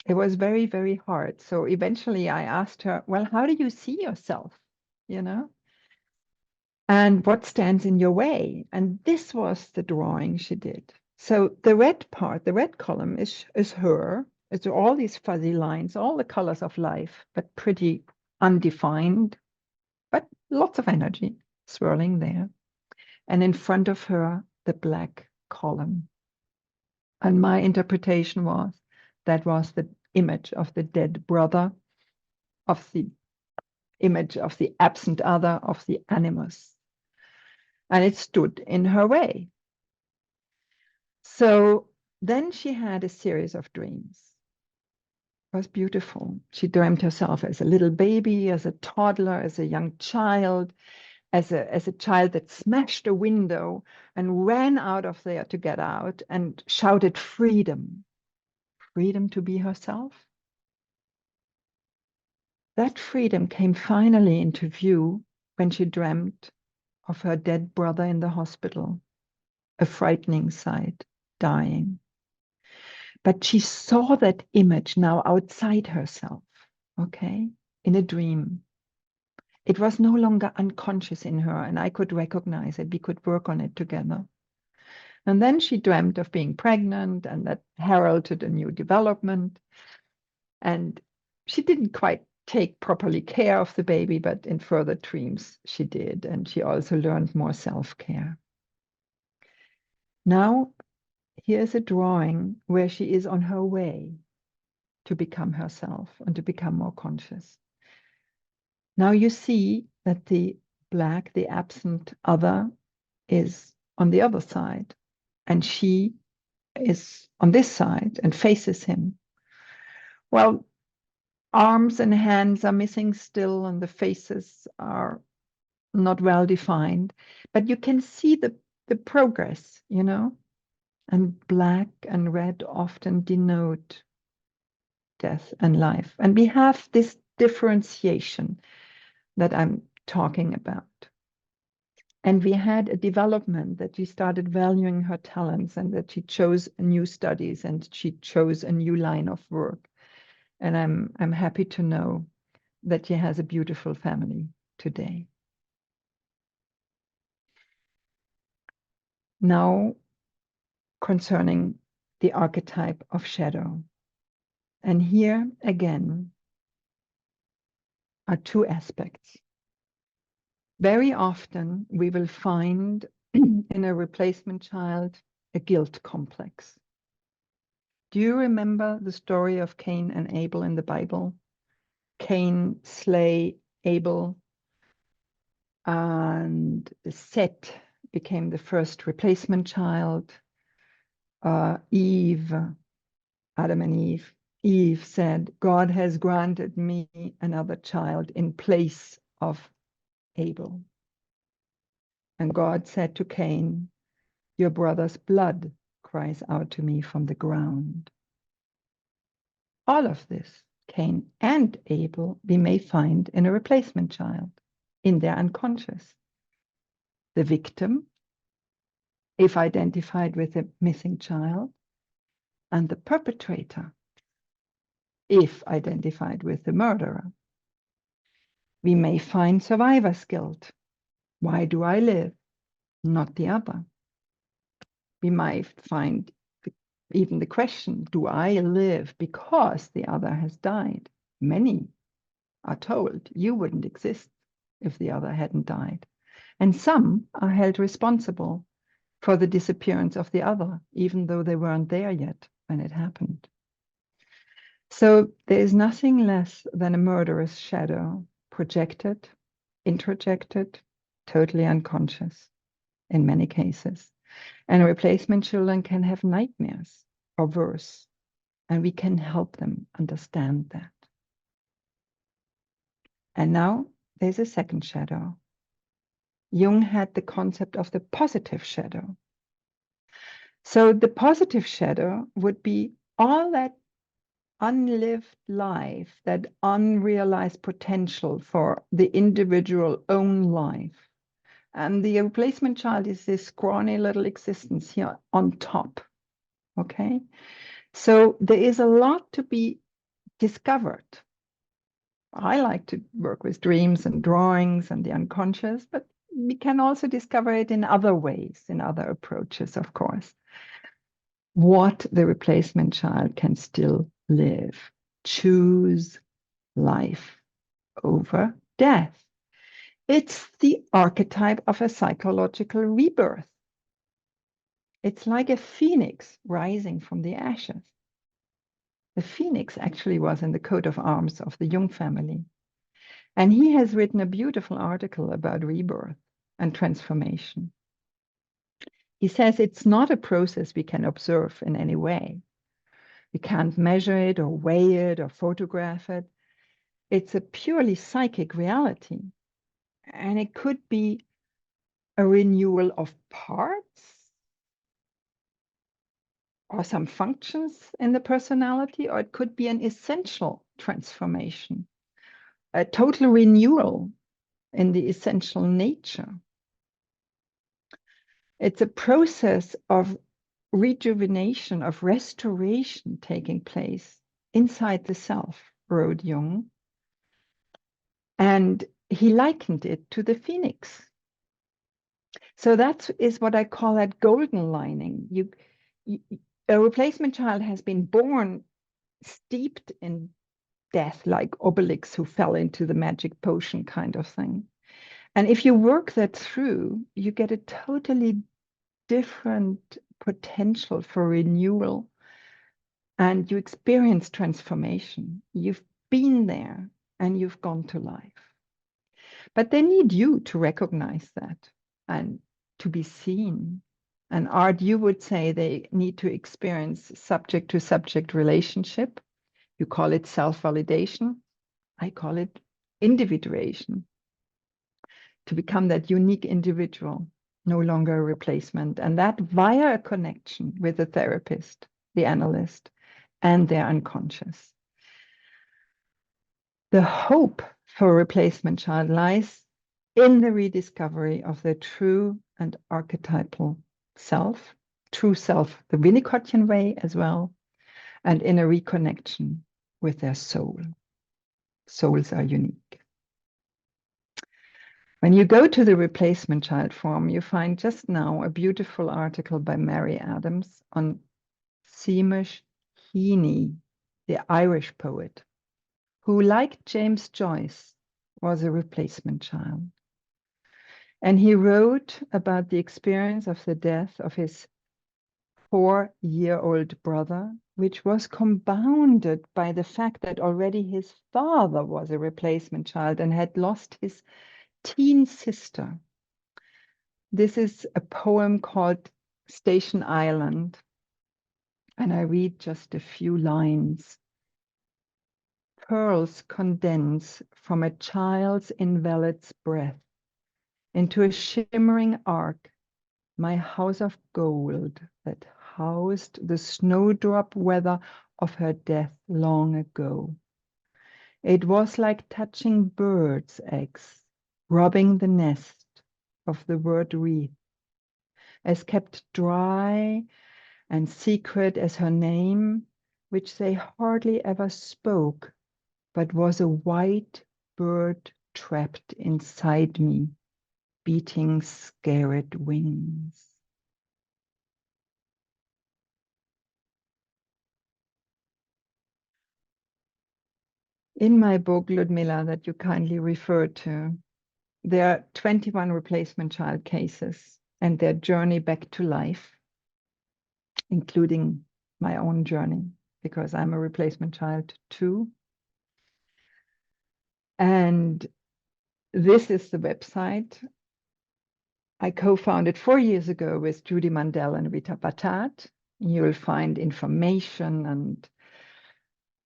it was very, very hard. So eventually I asked her, well, how do you see yourself, and what stands in your way? And this was the drawing she did. So the red part, the red column is her. It's all these fuzzy lines, all the colors of life, but pretty undefined, but lots of energy swirling there. And in front of her, the black column. And my interpretation was that was the image of the dead brother, of the image of the absent other, of the animus. And it stood in her way. So then she had a series of dreams. It was beautiful. She dreamt herself as a little baby, as a toddler, as a young child, as a child that smashed a window and ran out of there to get out and shouted freedom, freedom to be herself. That freedom came finally into view when she dreamt of her dead brother in the hospital, a frightening sight, dying. But she saw that image now outside herself, okay, in a dream. It was no longer unconscious in her, and I could recognize it. We could work on it together. And then she dreamt of being pregnant, and that heralded a new development. And she didn't quite take properly care of the baby, but in further dreams she did. And she also learned more self-care. Now, here's a drawing where she is on her way to become herself and to become more conscious. Now you see that the black, the absent other, is on the other side, and she is on this side and faces him. Well, arms and hands are missing still, and the faces are not well defined, but you can see the progress, and black and red often denote death, and life. And we have this differentiation that I'm talking about. And we had a development that she started valuing her talents and that she chose new studies and she chose a new line of work. And I'm happy to know that she has a beautiful family today. Now, concerning the archetype of shadow. And here again are two aspects. Very often we will find in a replacement child a guilt complex. Do you remember the story of Cain and Abel in the Bible? Cain slay Abel, and Seth became the first replacement child. Eve, Adam and Eve. Eve said, God has granted me another child in place of Abel. And God said to Cain, your brother's blood cries out to me from the ground. All of this, Cain and Abel, we may find in a replacement child, in their unconscious. The victim, if identified with a missing child, and the perpetrator, if identified with the murderer. We may find survivor's guilt. Why do I live, not the other? We might find even the question, do I live because the other has died? Many are told you wouldn't exist if the other hadn't died. And some are held responsible for the disappearance of the other, even though they weren't there yet when it happened. So there is nothing less than a murderous shadow, projected, introjected, totally unconscious in many cases. And replacement children can have nightmares or worse, and we can help them understand that. And now there's a second shadow. Jung had the concept of the positive shadow. So the positive shadow would be all that unlived life, that unrealized potential for the individual own life. And the replacement child is this scrawny little existence here on top, okay? So there is a lot to be discovered. I like to work with dreams and drawings and the unconscious, but we can also discover it in other ways, in other approaches, of course. What the replacement child can still live. Choose life over death. It's the archetype of a psychological rebirth. It's like a phoenix rising from the ashes. The phoenix actually was in the coat of arms of the Jung family. And he has written a beautiful article about rebirth and transformation. He says it's not a process we can observe in any way. We can't measure it or weigh it or photograph it. It's a purely psychic reality. And it could be a renewal of parts or some functions in the personality, or it could be an essential transformation, a total renewal in the essential nature. It's a process of rejuvenation, of restoration taking place inside the self, wrote Jung. And he likened it to the phoenix. So that is what I call that golden lining. A replacement child has been born steeped in death, like Obelix who fell into the magic potion kind of thing. And if you work that through, you get a totally different potential for renewal, and you experience transformation. You've been there and you've gone to life. But they need you to recognize that and to be seen. And Art, you would say they need to experience subject-to-subject relationship. You call it self-validation. I call it individuation. To become that unique individual, no longer a replacement. And that via a connection with the therapist, the analyst, and their unconscious. The hope for a replacement child lies in the rediscovery of the true and archetypal self, true self, the Winnicottian way as well, and in a reconnection with their soul. Souls are unique. When you go to the replacement child forum, you find just now a beautiful article by Mary Adams on Seamus Heaney, the Irish poet, who, like James Joyce, was a replacement child. And he wrote about the experience of the death of his 4-year-old brother, which was compounded by the fact that already his father was a replacement child and had lost his teen sister. This is a poem called Station Island, and I read just a few lines. Pearls condense from a child's invalid's breath into a shimmering arc, my house of gold that housed the snowdrop weather of her death long ago. It was like touching birds' eggs, rubbing the nest of the word wreath, as kept dry and secret as her name, which they hardly ever spoke, but was a white bird trapped inside me, beating scared wings. In my book, Ludmila, that you kindly referred to, there are 21 replacement child cases and their journey back to life, including my own journey, because I'm a replacement child too. And this is the website I co-founded 4 years ago with Judy Mandel and Rita Batat. You will find information and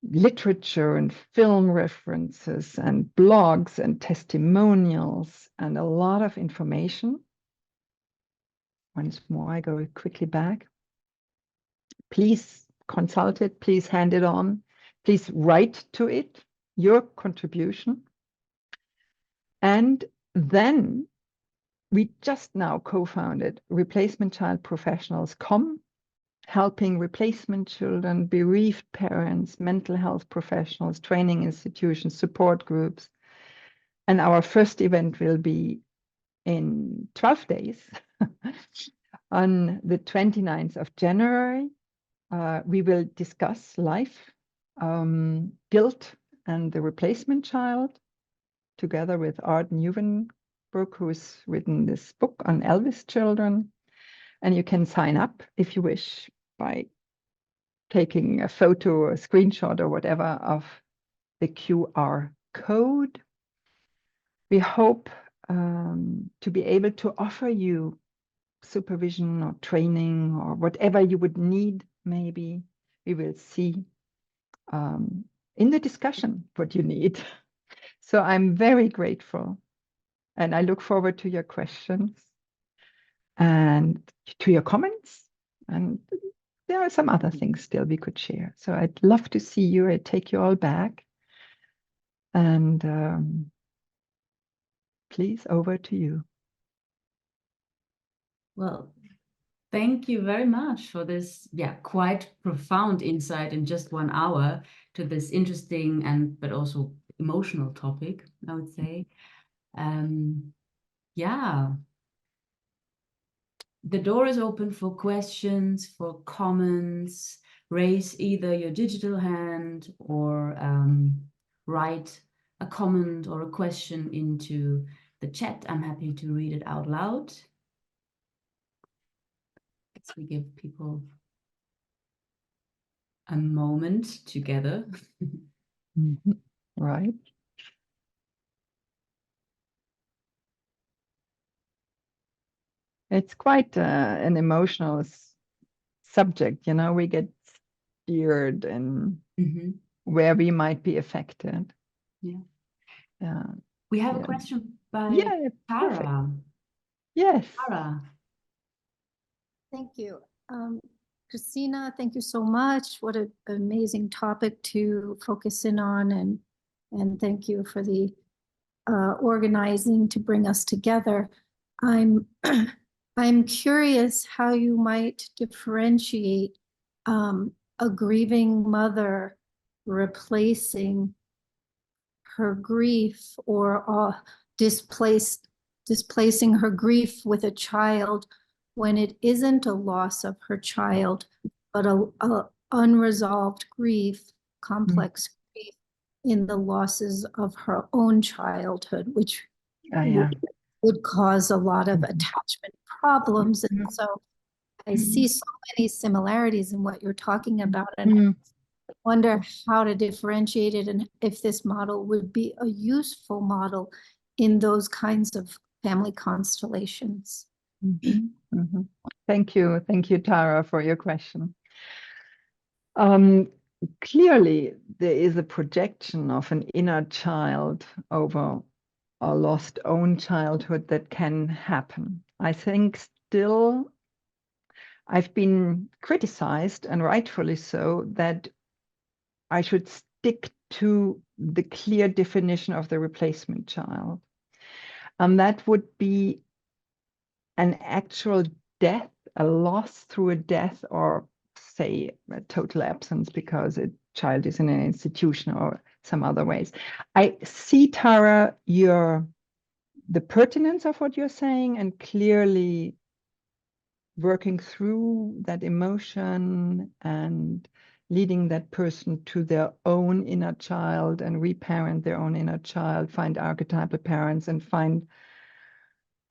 literature and film references and blogs and testimonials and a lot of information. Once more, I go quickly back. Please consult it, please hand it on, please write to it, your contribution. And then we just now co-founded Replacement Child Professionals.com, helping replacement children, bereaved parents, mental health professionals, training institutions, support groups. And our first event will be in 12 days on the 29th of January. We will discuss life, guilt, and the replacement child, together with Art Neuvenbroek, who's written this book on Elvis children. And you can sign up if you wish by taking a photo or a screenshot or whatever of the QR code. We hope to be able to offer you supervision or training or whatever you would need, maybe. We will see in the discussion what you need. So I'm very grateful and I look forward to your questions and to your comments. And there are some other things still we could share. So I'd love to see you. I take you all back. And please, over to you. Well, thank you very much for this, quite profound insight in just 1 hour to this interesting but also emotional topic, I would say. The door is open for questions, for comments. Raise either your digital hand or write a comment or a question into the chat. I'm happy to read it out loud. Let's we give people a moment together. Right. It's quite an emotional subject, you know, we get steered in where we might be affected. Yeah. We have a question by Tara. Perfect. Yes. Tara. Thank you. Kristina, thank you so much. What an amazing topic to focus in on. And And thank you for the organizing to bring us together. I'm I'm curious how you might differentiate a grieving mother replacing her grief or displacing her grief with a child when it isn't a loss of her child, but a unresolved grief, complex grief in the losses of her own childhood, which Yeah. would cause a lot of attachment problems. And so I see so many similarities in what you're talking about, and I wonder how to differentiate it and if this model would be a useful model in those kinds of family constellations. Thank you, Tara, for your question. Clearly, there is a projection of an inner child over a lost own childhood that can happen. I think still I've been criticized, and rightfully so, that I should stick to the clear definition of the replacement child. And that would be an actual death, a loss through a death, or say a total absence because a child is in an institution or some other ways. I see, Tara, the pertinence of what you're saying, and clearly working through that emotion and leading that person to their own inner child and reparent their own inner child, find archetypal parents and find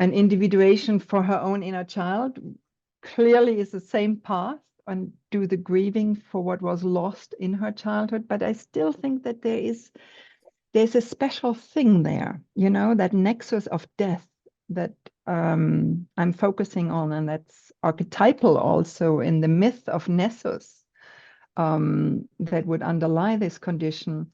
an individuation for her own inner child, clearly is the same path, and do the grieving for what was lost in her childhood. But I still think that there's a special thing there, that nexus of death that I'm focusing on, and that's archetypal also in the myth of Nessus, that would underlie this condition.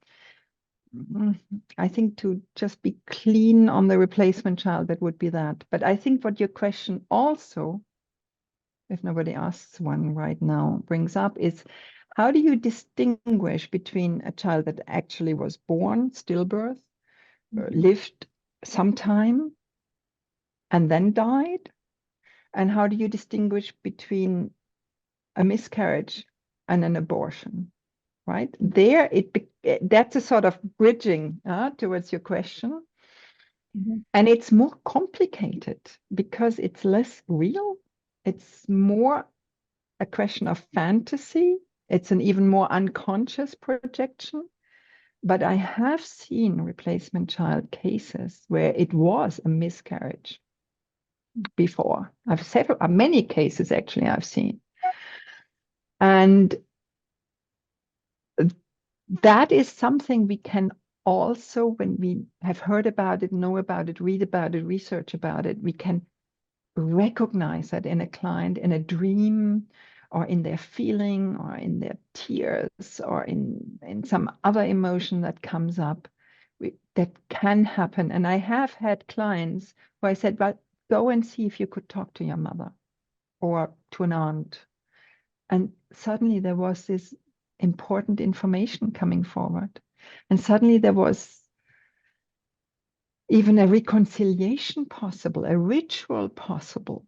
I think to just be clean on the replacement child, that would be that. But I think what your question also, if nobody asks one right now, brings up is, how do you distinguish between a child that actually was born, stillbirth, lived some time, and then died? And how do you distinguish between a miscarriage and an abortion? Right there, that's a sort of bridging towards your question. And it's more complicated because it's less real. It's more a question of fantasy. It's an even more unconscious projection. But I have seen replacement child cases where it was a miscarriage before. Many cases actually I've seen. And that is something we can also, when we have heard about it, know about it, read about it, research about it, we can recognize that in a client, in a dream, or in their feeling, or in their tears, or in some other emotion that comes up. That can happen. And I have had clients where I said, well, go and see if you could talk to your mother or to an aunt. And suddenly there was this important information coming forward. And suddenly there was even a reconciliation possible, a ritual possible.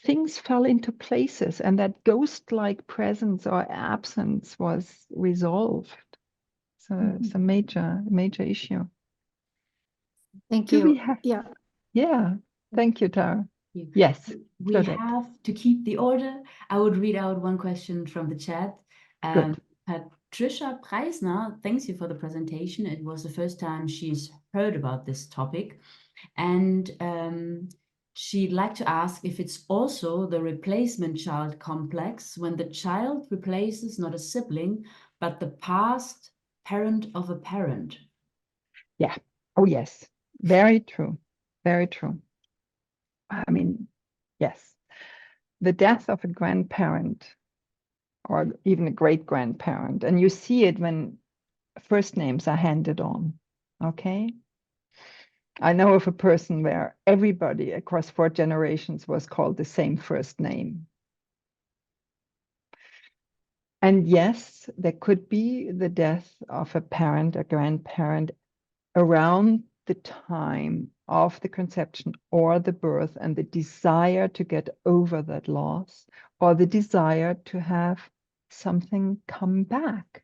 Things fell into places, and that ghost-like presence or absence was resolved. So it's a major issue. Thank you. Yeah. Thank you, Tara. you. Yes. We have to keep the order. I would read out one question from the chat. Good. Patricia Preisner, thanks you for the presentation. It was the first time she's heard about this topic. And she'd like to ask if it's also the replacement child complex when the child replaces not a sibling, but the past parent of a parent. Yeah. Oh, yes. Very true. Very true. I mean, yes. The death of a grandparent or even a great-grandparent, and you see it when first names are handed on, okay? I know of a person where everybody across 4 generations was called the same first name. And yes, there could be the death of a parent, a grandparent, around the time of the conception or the birth, and the desire to get over that loss, or the desire to have something come back.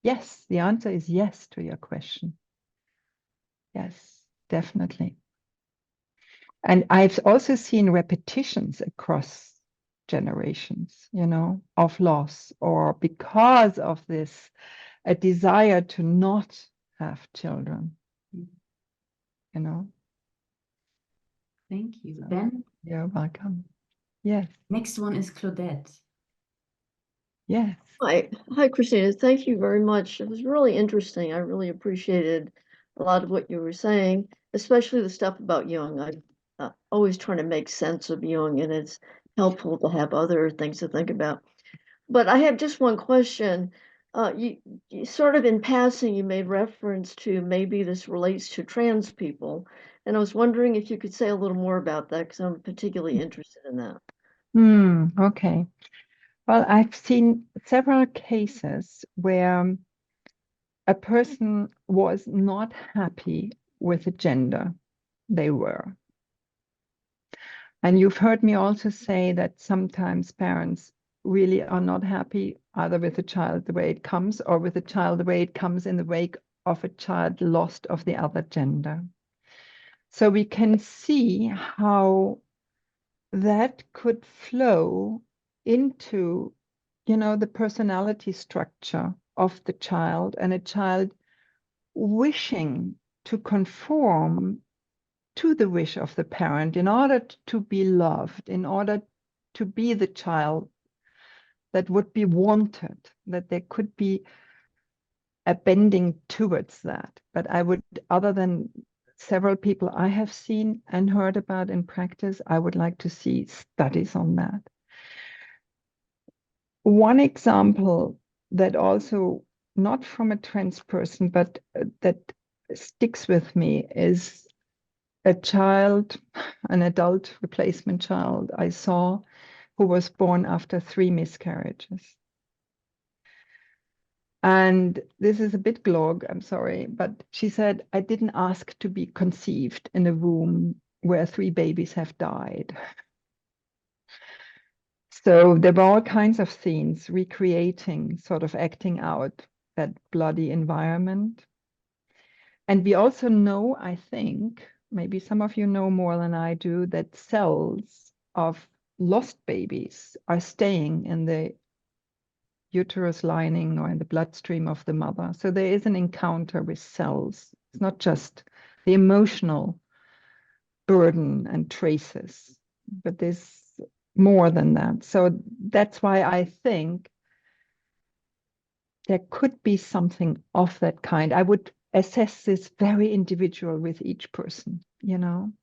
Yes, the answer is yes to your question. Yes, definitely. And I've also seen repetitions across generations, you know, of loss, or because of this, a desire to not have children, you know. Thank you. So, Then you're welcome. Yes, next one is Claudette. yes. Hi, Kristina. Thank you very much. It was really interesting. I really appreciated a lot of what you were saying, especially the stuff about Jung. I'm always trying to make sense of Jung, and it's helpful to have other things to think about. But I have just one question. You sort of in passing, you made reference to maybe this relates to trans people, and I was wondering if you could say a little more about that because I'm particularly interested in that. Okay. Well, I've seen several cases where a person was not happy with the gender they were. And you've heard me also say that sometimes parents really are not happy either with the child the way it comes, or with the child the way it comes in the wake of a child lost of the other gender. So we can see how that could flow into, you know, the personality structure of the child, and a child wishing to conform to the wish of the parent in order to be loved, in order to be the child that would be wanted, that there could be a bending towards that. But I would, other than several people I have seen and heard about in practice, I would like to see studies on that. One example that also, not from a trans person, but that sticks with me, is a child, an adult replacement child I saw, who was born after 3 miscarriages. And this is a bit glog, I'm sorry, but she said, I didn't ask to be conceived in a womb where 3 babies have died. So there were all kinds of scenes recreating, sort of acting out that bloody environment. And we also know, I think, maybe some of you know more than I do, that cells of lost babies are staying in the uterus lining or in the bloodstream of the mother. So there is an encounter with cells. It's not just the emotional burden and traces, but there's more than that. So that's why I think there could be something of that kind. I would assess this very individual with each person, you know.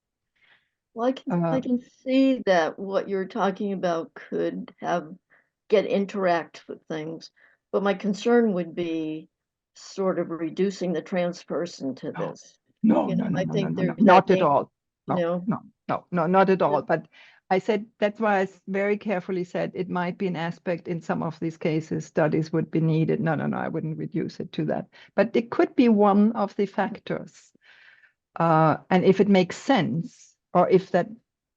Well, I can see that what you're talking about could interact with things, but my concern would be sort of reducing the trans person to this. No, You know, no, I no, think no, no, there's not that at all. you know. No, not at all. But I said, that's why I very carefully said it might be an aspect in some of these cases, studies would be needed. No, I wouldn't reduce it to that. But it could be one of the factors. And if it makes sense, or if that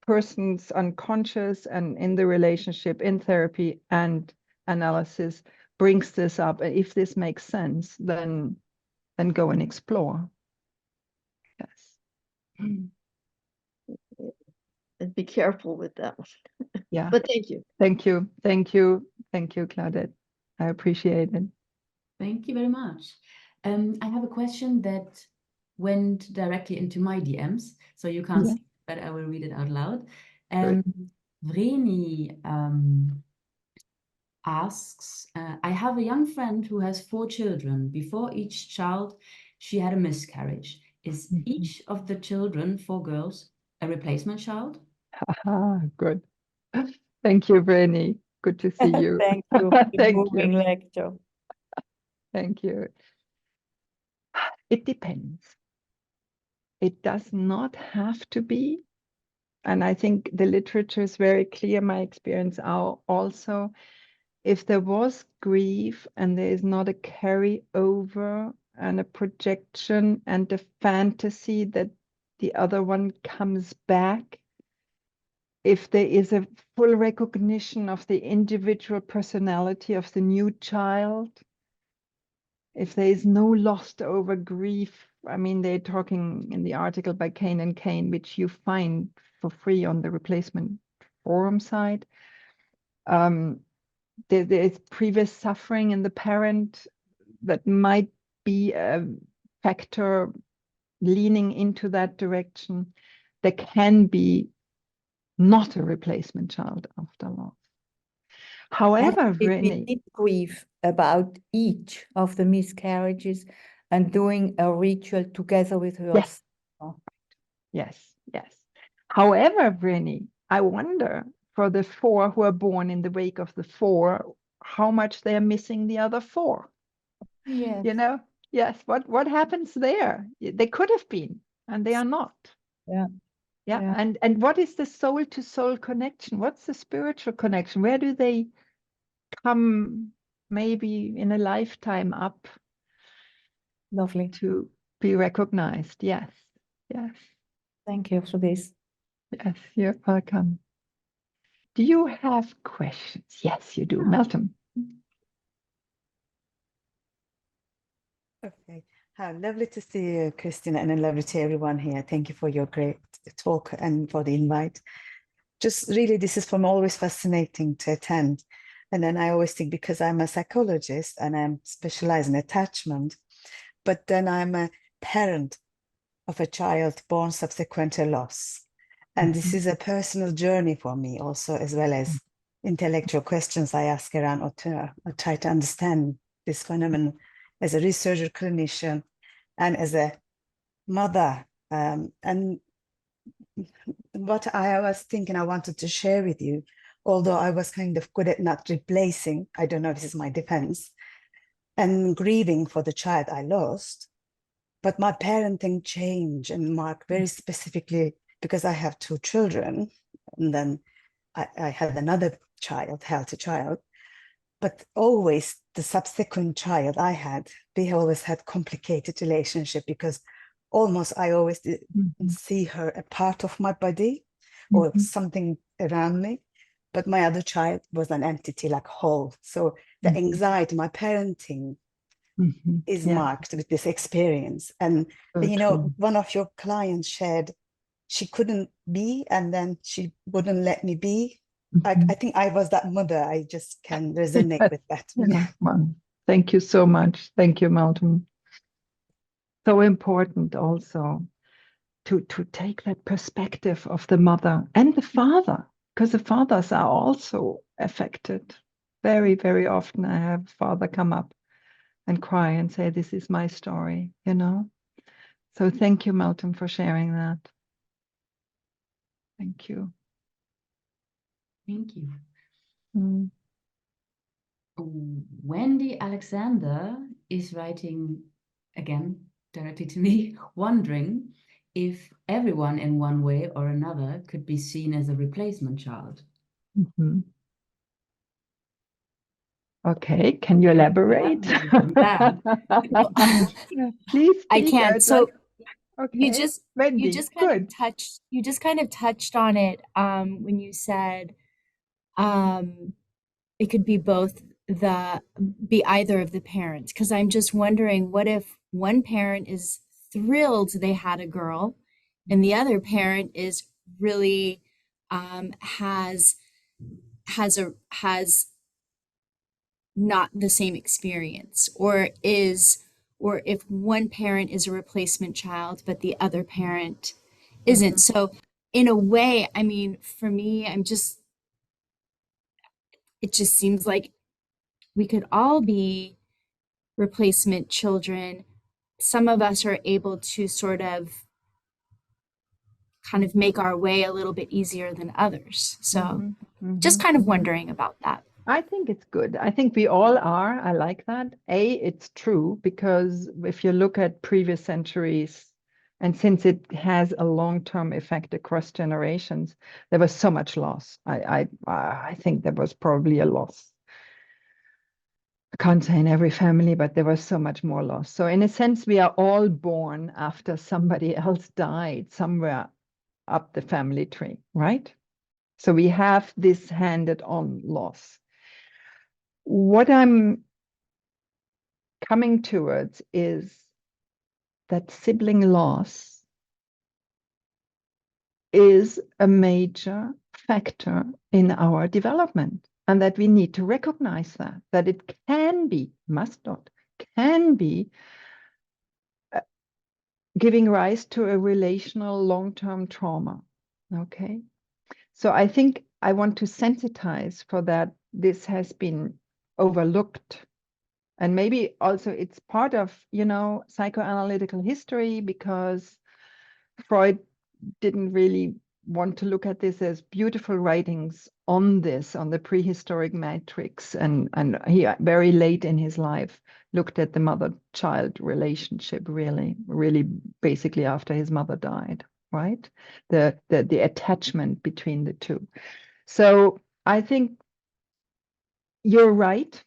person's unconscious and in the relationship, in therapy and analysis brings this up, and if this makes sense, then go and explore. Yes. And be careful with that one. Yeah. But thank you. Thank you, Claudette. I appreciate it. Thank you very much. I have a question that went directly into my DMs, so you can't see it, but I will read it out loud. Vreni asks, I have a young friend who has 4 children. Before each child, she had a miscarriage. Is each of the children, 4 girls, a replacement child? Good. Thank you, Vreni. Good to see you. Thank you. Thank Moving you. lecture. Thank you. It depends. It does not have to be. And I think the literature is very clear. My experience also, if there was grief and there is not a carryover and a projection and a fantasy that the other one comes back, if there is a full recognition of the individual personality of the new child, if there is no lost over grief, I mean, they're talking in the article by Kane and Kane, which you find for free on the replacement forum site. There is previous suffering in the parent that might be a factor leaning into that direction. There can be not a replacement child after loss. However, We Renee, did grieve about each of the miscarriages and doing a ritual together with her. yes, yes. However, Renee, I wonder for the 4 who are born in the wake of the 4, how much they are missing the other 4. Yes. You know, yes, what happens there? They could have been, and they are not. Yeah. Yeah. And what is the soul to soul connection? What's the spiritual connection? Where do they come maybe in a lifetime up Lovely. to be recognized? Yes. Thank you for this. Yes, you're welcome. Do you have questions? Yes, you do. Melton. Okay. Lovely to see you, Kristina, and lovely to everyone here. Thank you for your great talk and for the invite. Just really, this is from always fascinating to attend. And then I always think, because I'm a psychologist and I'm specialized in attachment, but then I'm a parent of a child born subsequent to loss. And this is a personal journey for me also, as well as intellectual questions I ask around or try to understand this phenomenon as a researcher, clinician, and as a mother. And what I was thinking I wanted to share with you, although I was kind of good at not replacing, I don't know if this is my defense, and grieving for the child I lost, but my parenting changed and Mark very specifically, because I have 2 children, and then I had another child, healthy child, but always the subsequent child I had, we always had complicated relationship, because almost I always see her a part of my body or something around me, but my other child was an entity, like whole. So the anxiety, my parenting is marked with this experience. And you know, one of your clients shared she couldn't be, and then she wouldn't let me be. I think I was that mother. I just can resonate with that. Yeah. Well, thank you so much. Thank you, Melton. So important also to take that perspective of the mother and the father, because the fathers are also affected. Very, very often I have a father come up and cry and say, this is my story, you know? So thank you, Melton, for sharing that. Thank you. Thank you. Mm. Wendy Alexander is writing again directly to me, wondering if everyone in one way or another could be seen as a replacement child. Okay, can you elaborate? Please I speak. can. So okay. Wendy, you just kind of touched on it when you said it could be be either of the parents, because I'm just wondering, what if one parent is thrilled they had a girl and the other parent is really has not the same experience, or if one parent is a replacement child but the other parent isn't. So in a way, I mean, for me, it just seems like we could all be replacement children. Some of us are able to sort of kind of make our way a little bit easier than others. So just kind of wondering about that. I think it's good. I think we all are. I like that. It's true, because if you look at previous centuries, and since it has a long-term effect across generations, there was so much loss. I think there was probably a loss I can't say in every family, but there was so much more loss. So in a sense, we are all born after somebody else died somewhere up the family tree, right? So we have this handed-on loss. What I'm coming towards is that sibling loss is a major factor in our development, and that we need to recognize that it can be, must not, can be giving rise to a relational long-term trauma. Okay. So I think I want to sensitize for that. This has been overlooked. And maybe also it's part of, psychoanalytical history, because Freud didn't really want to look at this as beautiful writings on this, on the prehistoric matrix. And he very late in his life looked at the mother-child relationship, really basically after his mother died, right? The attachment between the two. So I think you're right.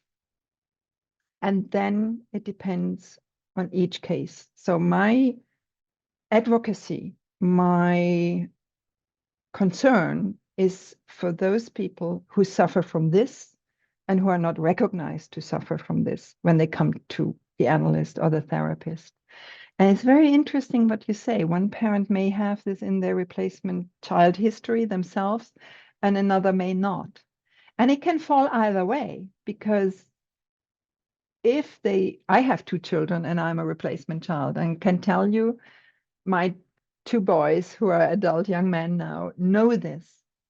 And then it depends on each case. So my advocacy, my concern is for those people who suffer from this and who are not recognized to suffer from this when they come to the analyst or the therapist. And it's very interesting what you say. One parent may have this in their replacement child history themselves, and another may not. And it can fall either way, because I have 2 children and I'm a replacement child, and can tell you my 2 boys who are adult young men now know this,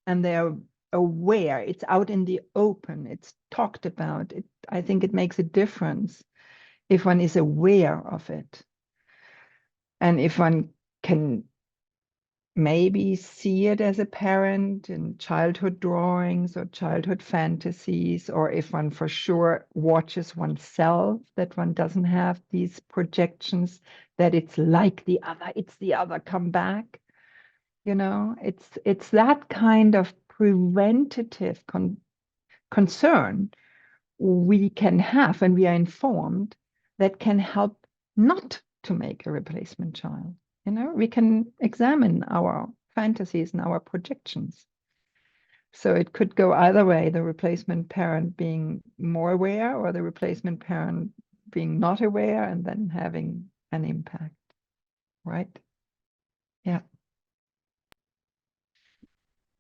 and they're aware. It's out in the open. It's talked about. I think it makes a difference if one is aware of it. And if one can maybe see it as a parent in childhood drawings or childhood fantasies, or if one for sure watches oneself, that one doesn't have these projections that it's like it's the other, come back. It's that kind of preventative concern we can have when we are informed, that can help not to make a replacement child. We can examine our fantasies and our projections. So it could go either way, the replacement parent being more aware, or the replacement parent being not aware and then having an impact, right? Yeah.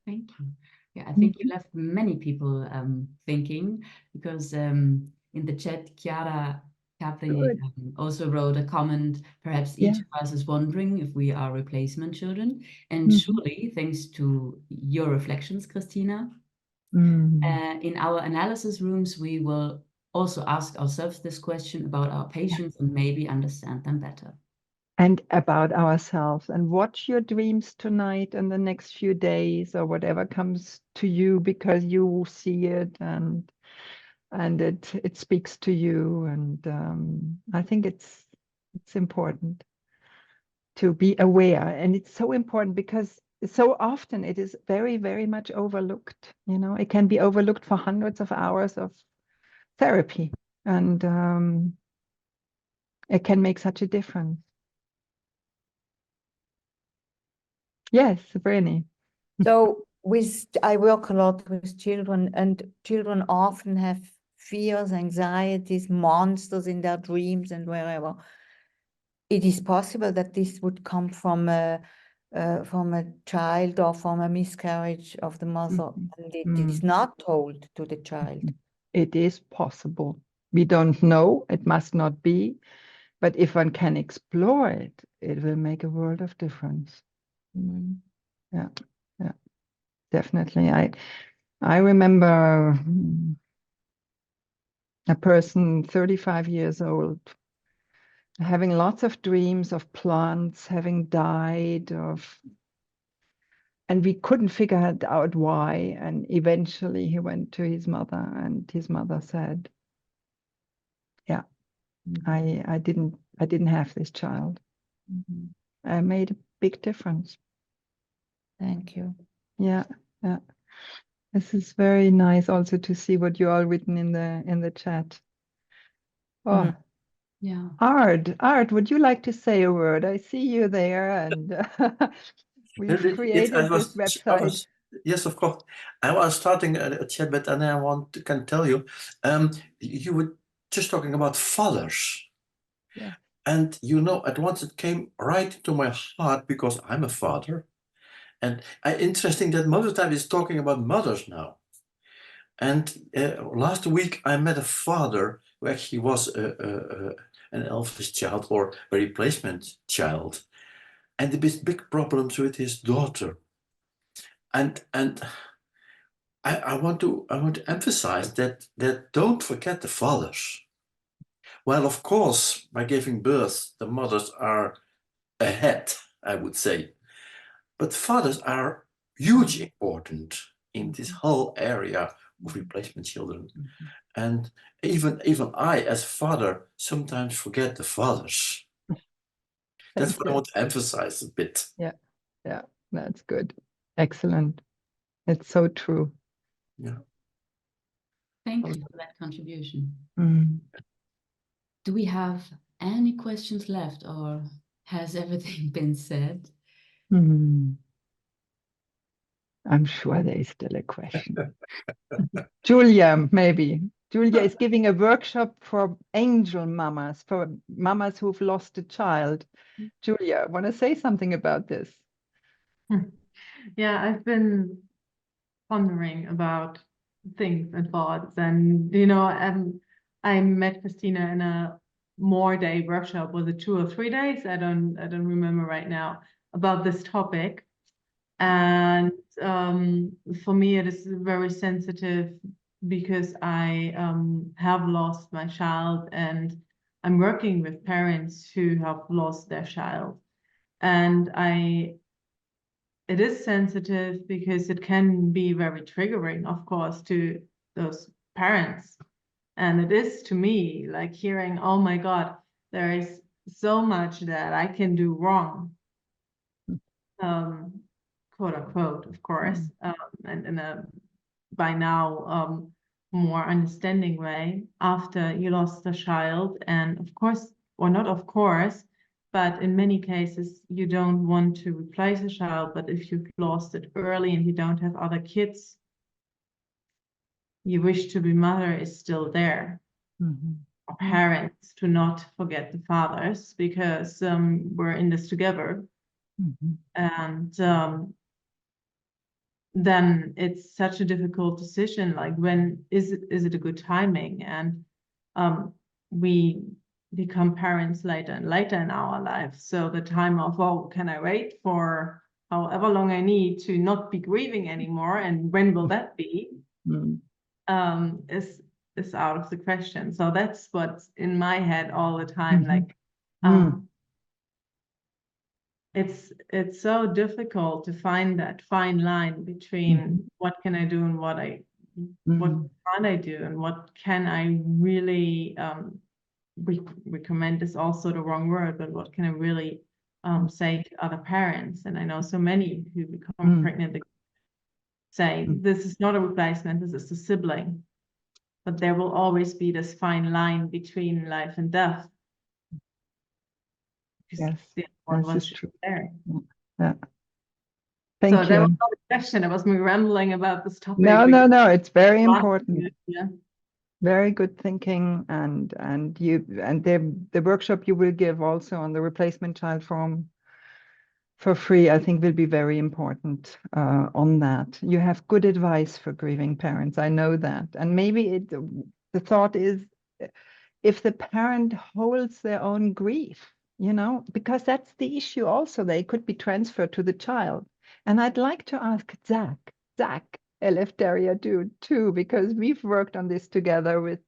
Thank you. Yeah, I think you left many people thinking, because in the chat, Chiara Capri also wrote a comment, perhaps each of us is wondering if we are replacement children. And surely, thanks to your reflections, Kristina, in our analysis rooms, we will also ask ourselves this question about our patients and maybe understand them better. And about ourselves, and watch your dreams tonight and the next few days, or whatever comes to you, because you see it and it speaks to you. And I think it's important to be aware. And it's so important because so often it is very, very much overlooked. It can be overlooked for hundreds of hours of therapy, and it can make such a difference. Yes, Brenny. So I work a lot with children, and children often have fears, anxieties, monsters in their dreams and wherever. It is possible that this would come from a child or from a miscarriage of the mother, and it is not told to the child. It is possible. We don't know. It must not be. But if one can explore it, it will make a world of difference. Yeah, definitely. I remember a person 35 years old having lots of dreams of plants having died, and we couldn't figure out why. And eventually he went to his mother, and his mother said, yeah, I didn't have this child. I made a big difference. Thank you. Yeah. This is very nice also to see what you all written in the chat. Oh, Yeah. Art, would you like to say a word? I see you there, and we've I created this was, I website. was, yes, of course. I was starting a chat, but then I can tell you, you were just talking about fathers. Yeah. And at once it came right into my heart because I'm a father. And interesting that most of the time is talking about mothers now. And last week I met a father who actually was an Elvis child or a replacement child, and the big problems with his daughter. And I want to emphasize that don't forget the fathers. Well, of course, by giving birth, the mothers are ahead, I would say. But fathers are hugely important in this whole area of replacement children. And even I, as a father, sometimes forget the fathers. That's what I want to emphasize a bit. Yeah, that's good. Excellent. It's so true. Yeah. Thanks for that contribution. Mm. Do we have any questions left, or has everything been said? Mm. I'm sure there is still a question. Julia, maybe. Julia is giving a workshop for angel mamas, for mamas who've lost a child. Julia, want to say something about this? Yeah, I've been pondering about things and thoughts, and I met Kristina in a more day workshop. Was it 2 or 3 days? I don't remember right now, about this topic. And for me, it is very sensitive because I have lost my child, and I'm working with parents who have lost their child. And it is sensitive because it can be very triggering, of course, to those parents. And it is to me like hearing, oh my God, there is so much that I can do wrong. Quote unquote, of course, and in a by now more understanding way after you lost a child. And of course, or not of course, but in many cases you don't want to replace a child, but if you've lost it early and you don't have other kids, your wish to be mother is still there. Or parents, to not forget the fathers, because we're in this together. And then it's such a difficult decision, like when is it a good timing? And we become parents later and later in our lives, so the time of, oh, can I wait for however long I need to not be grieving anymore, and when will that be, is out of the question. So that's what's in my head all the time. Like it's so difficult to find that fine line between what can I do and what can't I do, and what can I really recommend is also the wrong word, but what can I really say to other parents. And I know so many who become pregnant say this is not a replacement, this is a sibling, but there will always be this fine line between life and death. Yes, the other one this is was true. there. Yeah. Thank you. That was not a question. It was me rambling about this topic. No, it's very important. Yeah. Very good thinking, and the workshop you will give also on the replacement child form for free, I think, will be very important on that. You have good advice for grieving parents. I know that, and maybe the thought is, if the parent holds their own grief, because that's the issue. Also, they could be transferred to the child. And I'd like to ask Zach, Eleftheria too, because we've worked on this together with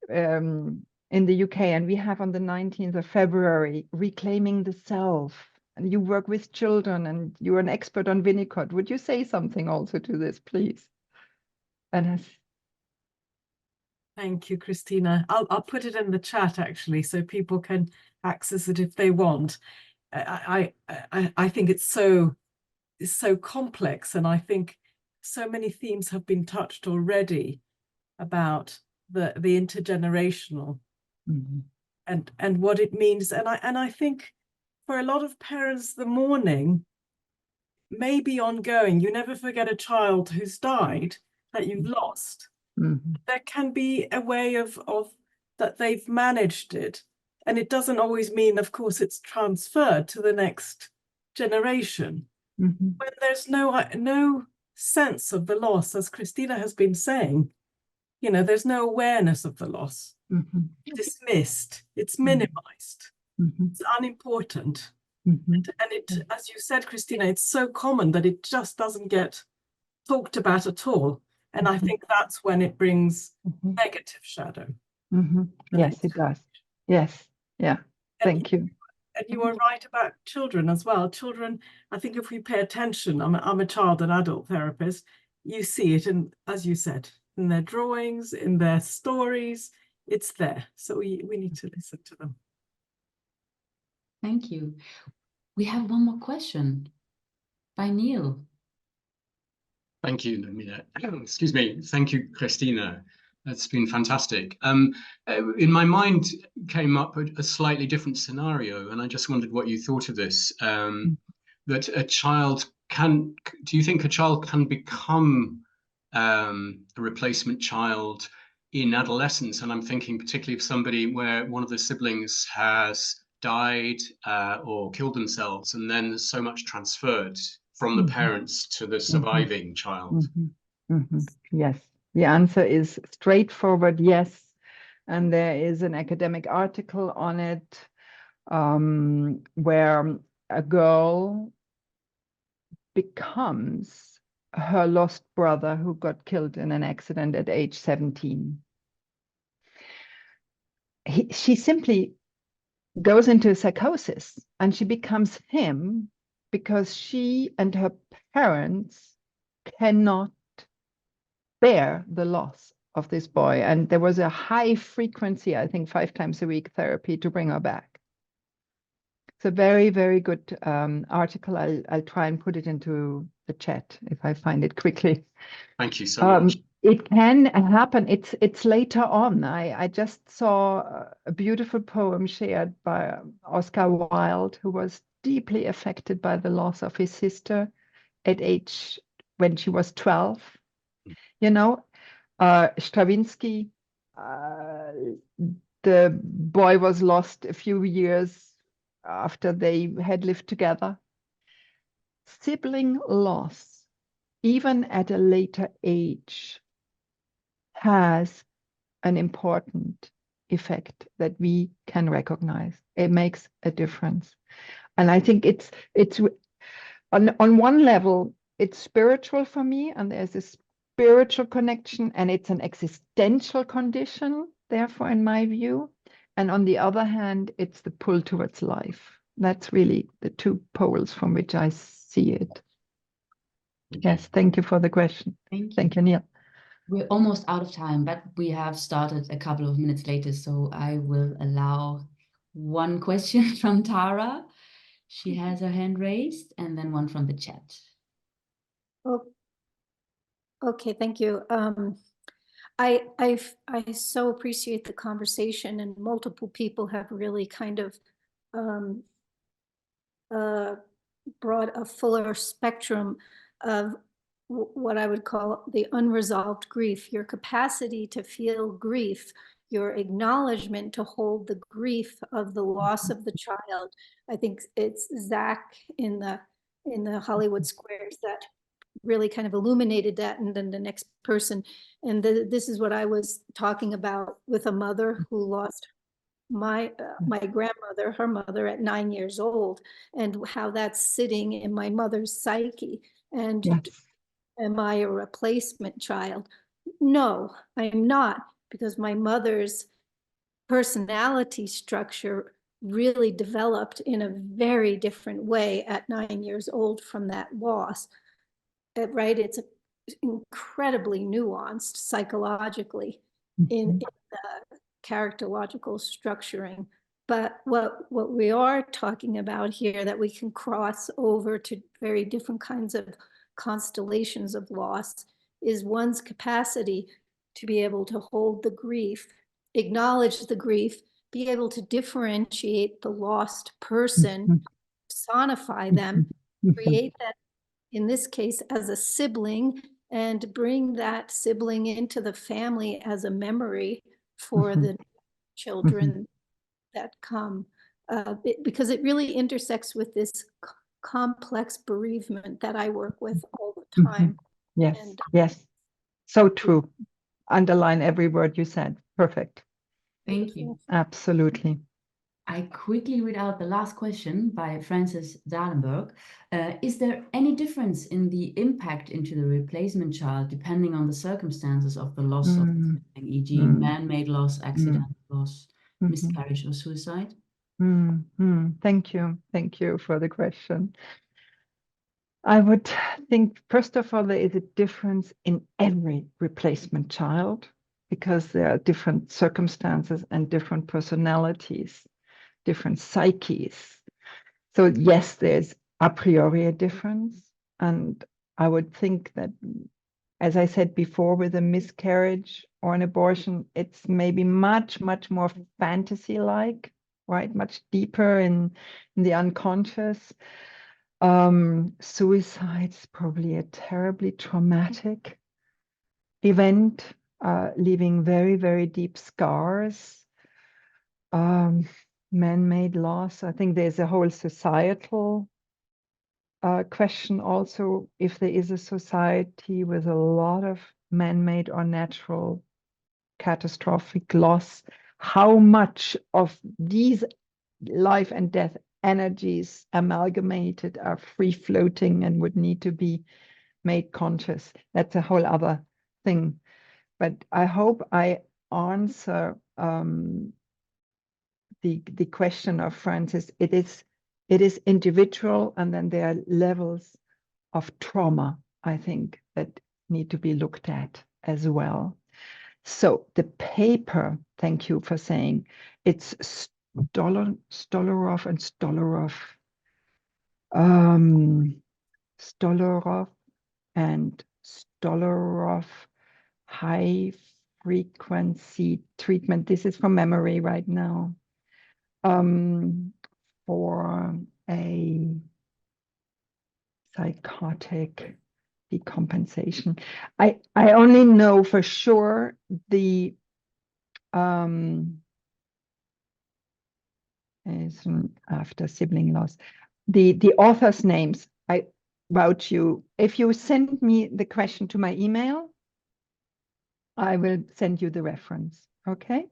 in the UK, and we have on the 19th of February, Reclaiming the Self. And you work with children, and you're an expert on Winnicott. Would you say something also to this, please? Thank you, Kristina. I'll put it in the chat actually, so people can access it if they want. I think it's so complex, and I think so many themes have been touched already about the intergenerational and what it means. And I think for a lot of parents, the mourning may be ongoing. You never forget a child who's died that you've lost. There can be a way of that they've managed it. And it doesn't always mean, of course, it's transferred to the next generation. When there's no sense of the loss, as Kristina has been saying, you know, there's no awareness of the loss. Dismissed, it's minimized, it's unimportant. And it, as you said, Kristina, it's so common that it just doesn't get talked about at all. And I think that's when it brings negative shadow. Yes, it does. Yes. Yeah. Thank you. And you are right about children as well. Children, I think if we pay attention, I'm a child and adult therapist, you see it, in, as you said, in their drawings, in their stories, it's there. So we need to listen to them. Thank you. We have one more question by Neil. Thank you, Namina. Excuse me. Thank you, Kristina. That's been fantastic. In my mind came up a slightly different scenario, and I just wondered what you thought of this. That a child can, do you think a child can become a replacement child in adolescence? And I'm thinking particularly of somebody where one of the siblings has died or killed themselves, and then there's so much transferred from the parents to the surviving child. Yes. The answer is straightforward, yes. And there is an academic article on it where a girl becomes her lost brother who got killed in an accident at age 17. She simply goes into psychosis and she becomes him because she and her parents cannot bear the loss of this boy. And there was a high frequency, I think 5 times a week therapy to bring her back. It's a very, very good article. I'll try and put it into the chat if I find it quickly. Thank you so much. It can happen. It's later on. I just saw a beautiful poem shared by Oscar Wilde, who was deeply affected by the loss of his sister at age when she was 12. You know, Stravinsky, the boy was lost a few years after they had lived together. Sibling loss, even at a later age, has an important effect that we can recognize. It makes a difference. And I think it's on one level, it's spiritual for me, and there's this spiritual connection, and it's an existential condition, therefore, in my view. And on the other hand, it's the pull towards life. That's really the 2 poles from which I see it. Yes, thank you for the question. Thank you, Neil. We're almost out of time, but we have started a couple of minutes later, so I will allow one question from Tara. She has her hand raised, and then one from the chat. Oh, okay, thank you. I so appreciate the conversation, and multiple people have really kind of brought a fuller spectrum of what I would call the unresolved grief, your capacity to feel grief, your acknowledgement to hold the grief of the loss of the child. I think it's Zach in the Hollywood Squares that really kind of illuminated that, and then the next person. And this is what I was talking about with a mother who lost my grandmother, her mother, at 9 years old, and how that's sitting in my mother's psyche. And Yes. Am I a replacement child? No, I'm not, because my mother's personality structure really developed in a very different way at 9 years old from that loss. Right? It's incredibly nuanced psychologically in the characterological structuring. But what we are talking about here, that we can cross over to very different kinds of constellations of loss, is one's capacity to be able to hold the grief, acknowledge the grief, be able to differentiate the lost person, personify them, create that, in this case, as a sibling, and bring that sibling into the family as a memory for the children that come, because it really intersects with this complex bereavement that I work with all the time. Yes, And yes, so true. Underline every word you said. Perfect. Thank you. Absolutely. I quickly read out the last question by Francis Dahlenberg. Is there any difference in the impact into the replacement child depending on the circumstances of the loss of the sibling, e.g. man-made loss, accidental loss, miscarriage or suicide? Thank you. Thank you for the question. I would think, first of all, there is a difference in every replacement child because there are different circumstances and different personalities, different psyches. So yes, there's a priori a difference. And I would think that, as I said before, with a miscarriage or an abortion, it's maybe much, much more fantasy-like, right? Much deeper in the unconscious. Suicide is probably a terribly traumatic event, leaving very, very deep scars. Man-made loss. I think there's a whole societal question also, if there is a society with a lot of man-made or natural catastrophic loss, how much of these life and death energies amalgamated are free floating and would need to be made conscious. That's a whole other thing. But I hope I answer the question of Francis. It is individual, and then there are levels of trauma, I think, that need to be looked at as well. So the paper, thank you for saying, it's Stolorov and Stolorov, Stolorov and Stolorov high frequency treatment. This is from memory right now. For a psychotic decompensation. I only know for sure the after sibling loss. The authors' names, I vouch you. If you send me the question to my email, I will send you the reference, okay?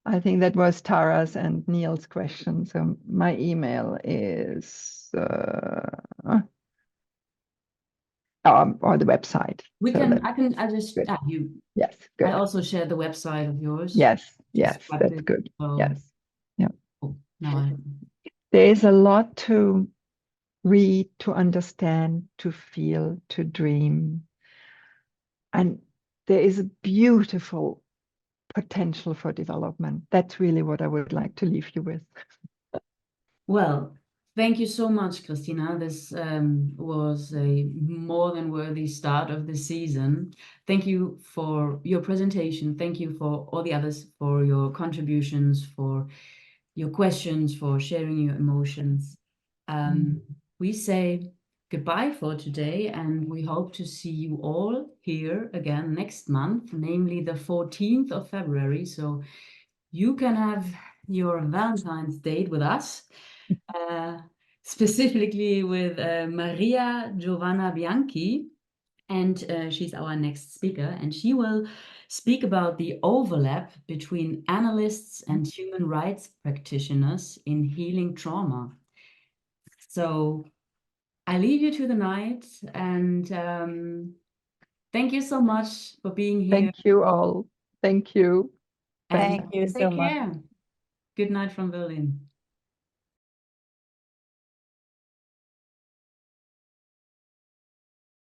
I think that was Tara's and Neil's question. So my email is, or the website. We so can, I just, good. you. Yes, good. I also share the website of yours. Yes, yes, Describe that's it good. well. Yes, yeah. Oh, no, There is a lot to read, to understand, to feel, to dream. And there is a beautiful potential for development. That's really what I would like to leave you with. Well, thank you so much, Kristina. This was a more than worthy start of the season. Thank you for your presentation. Thank you for all the others, for your contributions, for your questions, for sharing your emotions. We say goodbye for today, and we hope to see you all here again next month, namely the 14th of February. So you can have your Valentine's date with us, specifically with Maria Giovanna Bianchi, and she's our next speaker, and she will speak about the overlap between analysts and human rights practitioners in healing trauma. So I leave you to the night, and thank you so much for being here. Thank you all. Thank you. And Thank you so take much. care. Good night from Berlin.